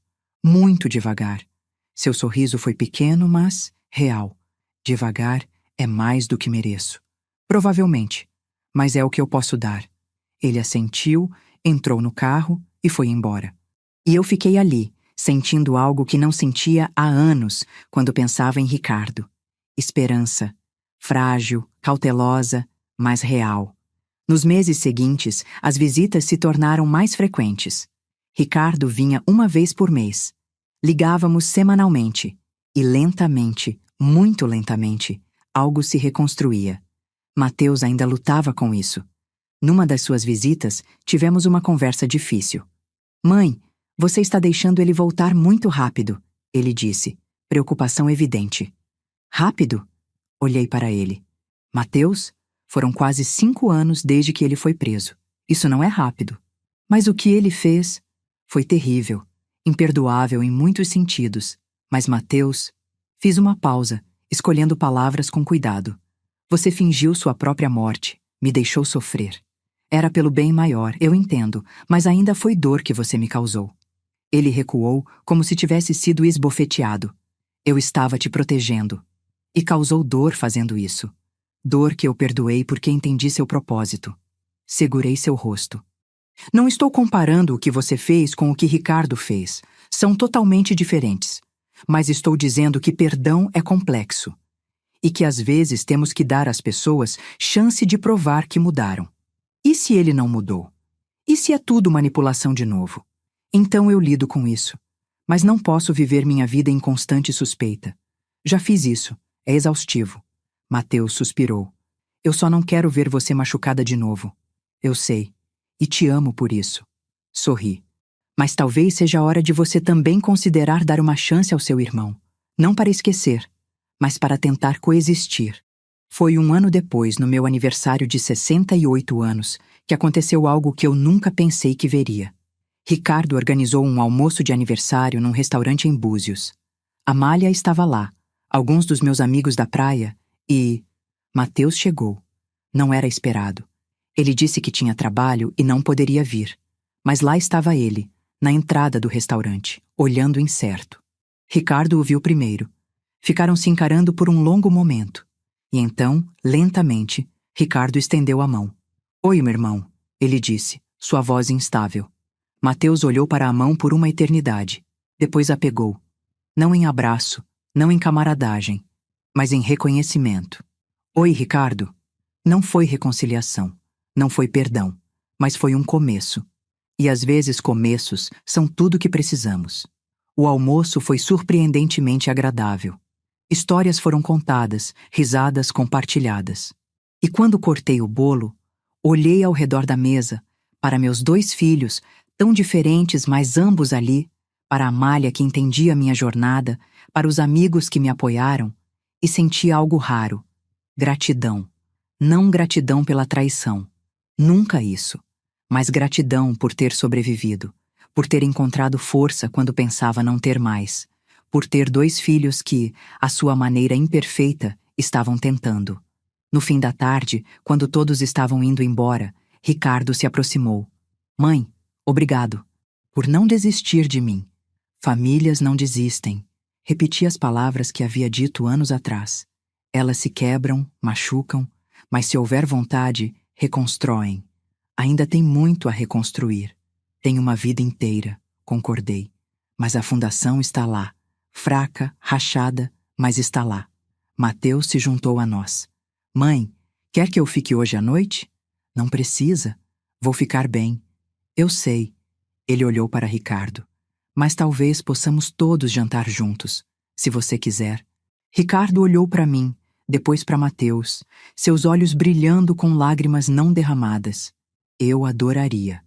Muito devagar. Seu sorriso foi pequeno, mas real. Devagar é mais do que mereço. Provavelmente. Mas é o que eu posso dar. Ele assentiu, entrou no carro e foi embora. E eu fiquei ali, sentindo algo que não sentia há anos quando pensava em Ricardo. Esperança. Frágil, cautelosa, mas real. Nos meses seguintes, as visitas se tornaram mais frequentes. Ricardo vinha 1 vez por mês. Ligávamos semanalmente. E lentamente, muito lentamente, algo se reconstruía. Mateus ainda lutava com isso. Numa das suas visitas, tivemos uma conversa difícil. Mãe, você está deixando ele voltar muito rápido, ele disse, preocupação evidente. Rápido? Olhei para ele. Mateus, foram quase 5 anos desde que ele foi preso. Isso não é rápido. Mas o que ele fez foi terrível, imperdoável em muitos sentidos. Mas Mateus, fiz uma pausa, escolhendo palavras com cuidado. Você fingiu sua própria morte, me deixou sofrer. Era pelo bem maior, eu entendo, mas ainda foi dor que você me causou. Ele recuou como se tivesse sido esbofeteado. Eu estava te protegendo. E causou dor fazendo isso. Dor que eu perdoei porque entendi seu propósito. Segurei seu rosto. Não estou comparando o que você fez com o que Ricardo fez. São totalmente diferentes. Mas estou dizendo que perdão é complexo. E que às vezes temos que dar às pessoas chance de provar que mudaram. E se ele não mudou? E se é tudo manipulação de novo? Então eu lido com isso. Mas não posso viver minha vida em constante suspeita. Já fiz isso. É exaustivo. Mateus suspirou. Eu só não quero ver você machucada de novo. Eu sei. E te amo por isso. Sorri. Mas talvez seja a hora de você também considerar dar uma chance ao seu irmão. Não para esquecer, mas para tentar coexistir. Foi 1 ano depois, no meu aniversário de 68 anos, que aconteceu algo que eu nunca pensei que veria. Ricardo organizou um almoço de aniversário num restaurante em Búzios. Amália estava lá, alguns dos meus amigos da praia e... Mateus chegou. Não era esperado. Ele disse que tinha trabalho e não poderia vir. Mas lá estava ele, na entrada do restaurante, olhando incerto. Ricardo o viu primeiro. Ficaram se encarando por um longo momento. E então, lentamente, Ricardo estendeu a mão. Oi, meu irmão, ele disse, sua voz instável. Mateus olhou para a mão por uma eternidade. Depois a pegou. Não em abraço, não em camaradagem, mas em reconhecimento. Oi, Ricardo. Não foi reconciliação, não foi perdão, mas foi um começo. E às vezes começos são tudo que precisamos. O almoço foi surpreendentemente agradável. Histórias foram contadas, risadas compartilhadas. E quando cortei o bolo, olhei ao redor da mesa, para meus 2 filhos, tão diferentes, mas ambos ali, para Amália que entendia minha jornada, para os amigos que me apoiaram, e senti algo raro. Gratidão. Não gratidão pela traição. Nunca isso. Mas gratidão por ter sobrevivido, por ter encontrado força quando pensava não ter mais, por ter 2 filhos que, à sua maneira imperfeita, estavam tentando. No fim da tarde, quando todos estavam indo embora, Ricardo se aproximou. Mãe, Obrigado por não desistir de mim. Famílias não desistem. Repeti as palavras que havia dito anos atrás. Elas se quebram, machucam, mas se houver vontade, reconstroem. Ainda tem muito a reconstruir. Tem uma vida inteira, concordei. Mas a fundação está lá, fraca, rachada, mas está lá. Mateus se juntou a nós. Mãe, quer que eu fique hoje à noite? Não precisa. Vou ficar bem. Eu sei. Ele olhou para Ricardo. Mas talvez possamos todos jantar juntos, se você quiser. Ricardo olhou para mim, depois para Mateus, seus olhos brilhando com lágrimas não derramadas. Eu adoraria.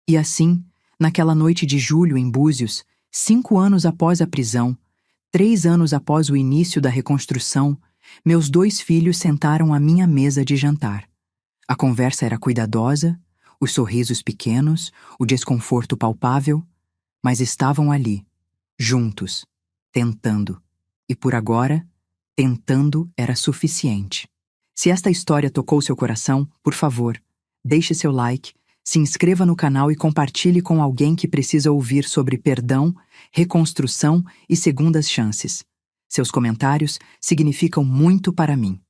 E assim, naquela noite de julho em Búzios, 5 anos após a prisão, 3 anos após o início da reconstrução, meus 2 filhos sentaram à minha mesa de jantar. A conversa era cuidadosa, os sorrisos pequenos, o desconforto palpável, mas estavam ali, juntos, tentando. E por agora, tentando era suficiente. Se esta história tocou seu coração, por favor, deixe seu like, se inscreva no canal e compartilhe com alguém que precisa ouvir sobre perdão, reconstrução e segundas chances. Seus comentários significam muito para mim.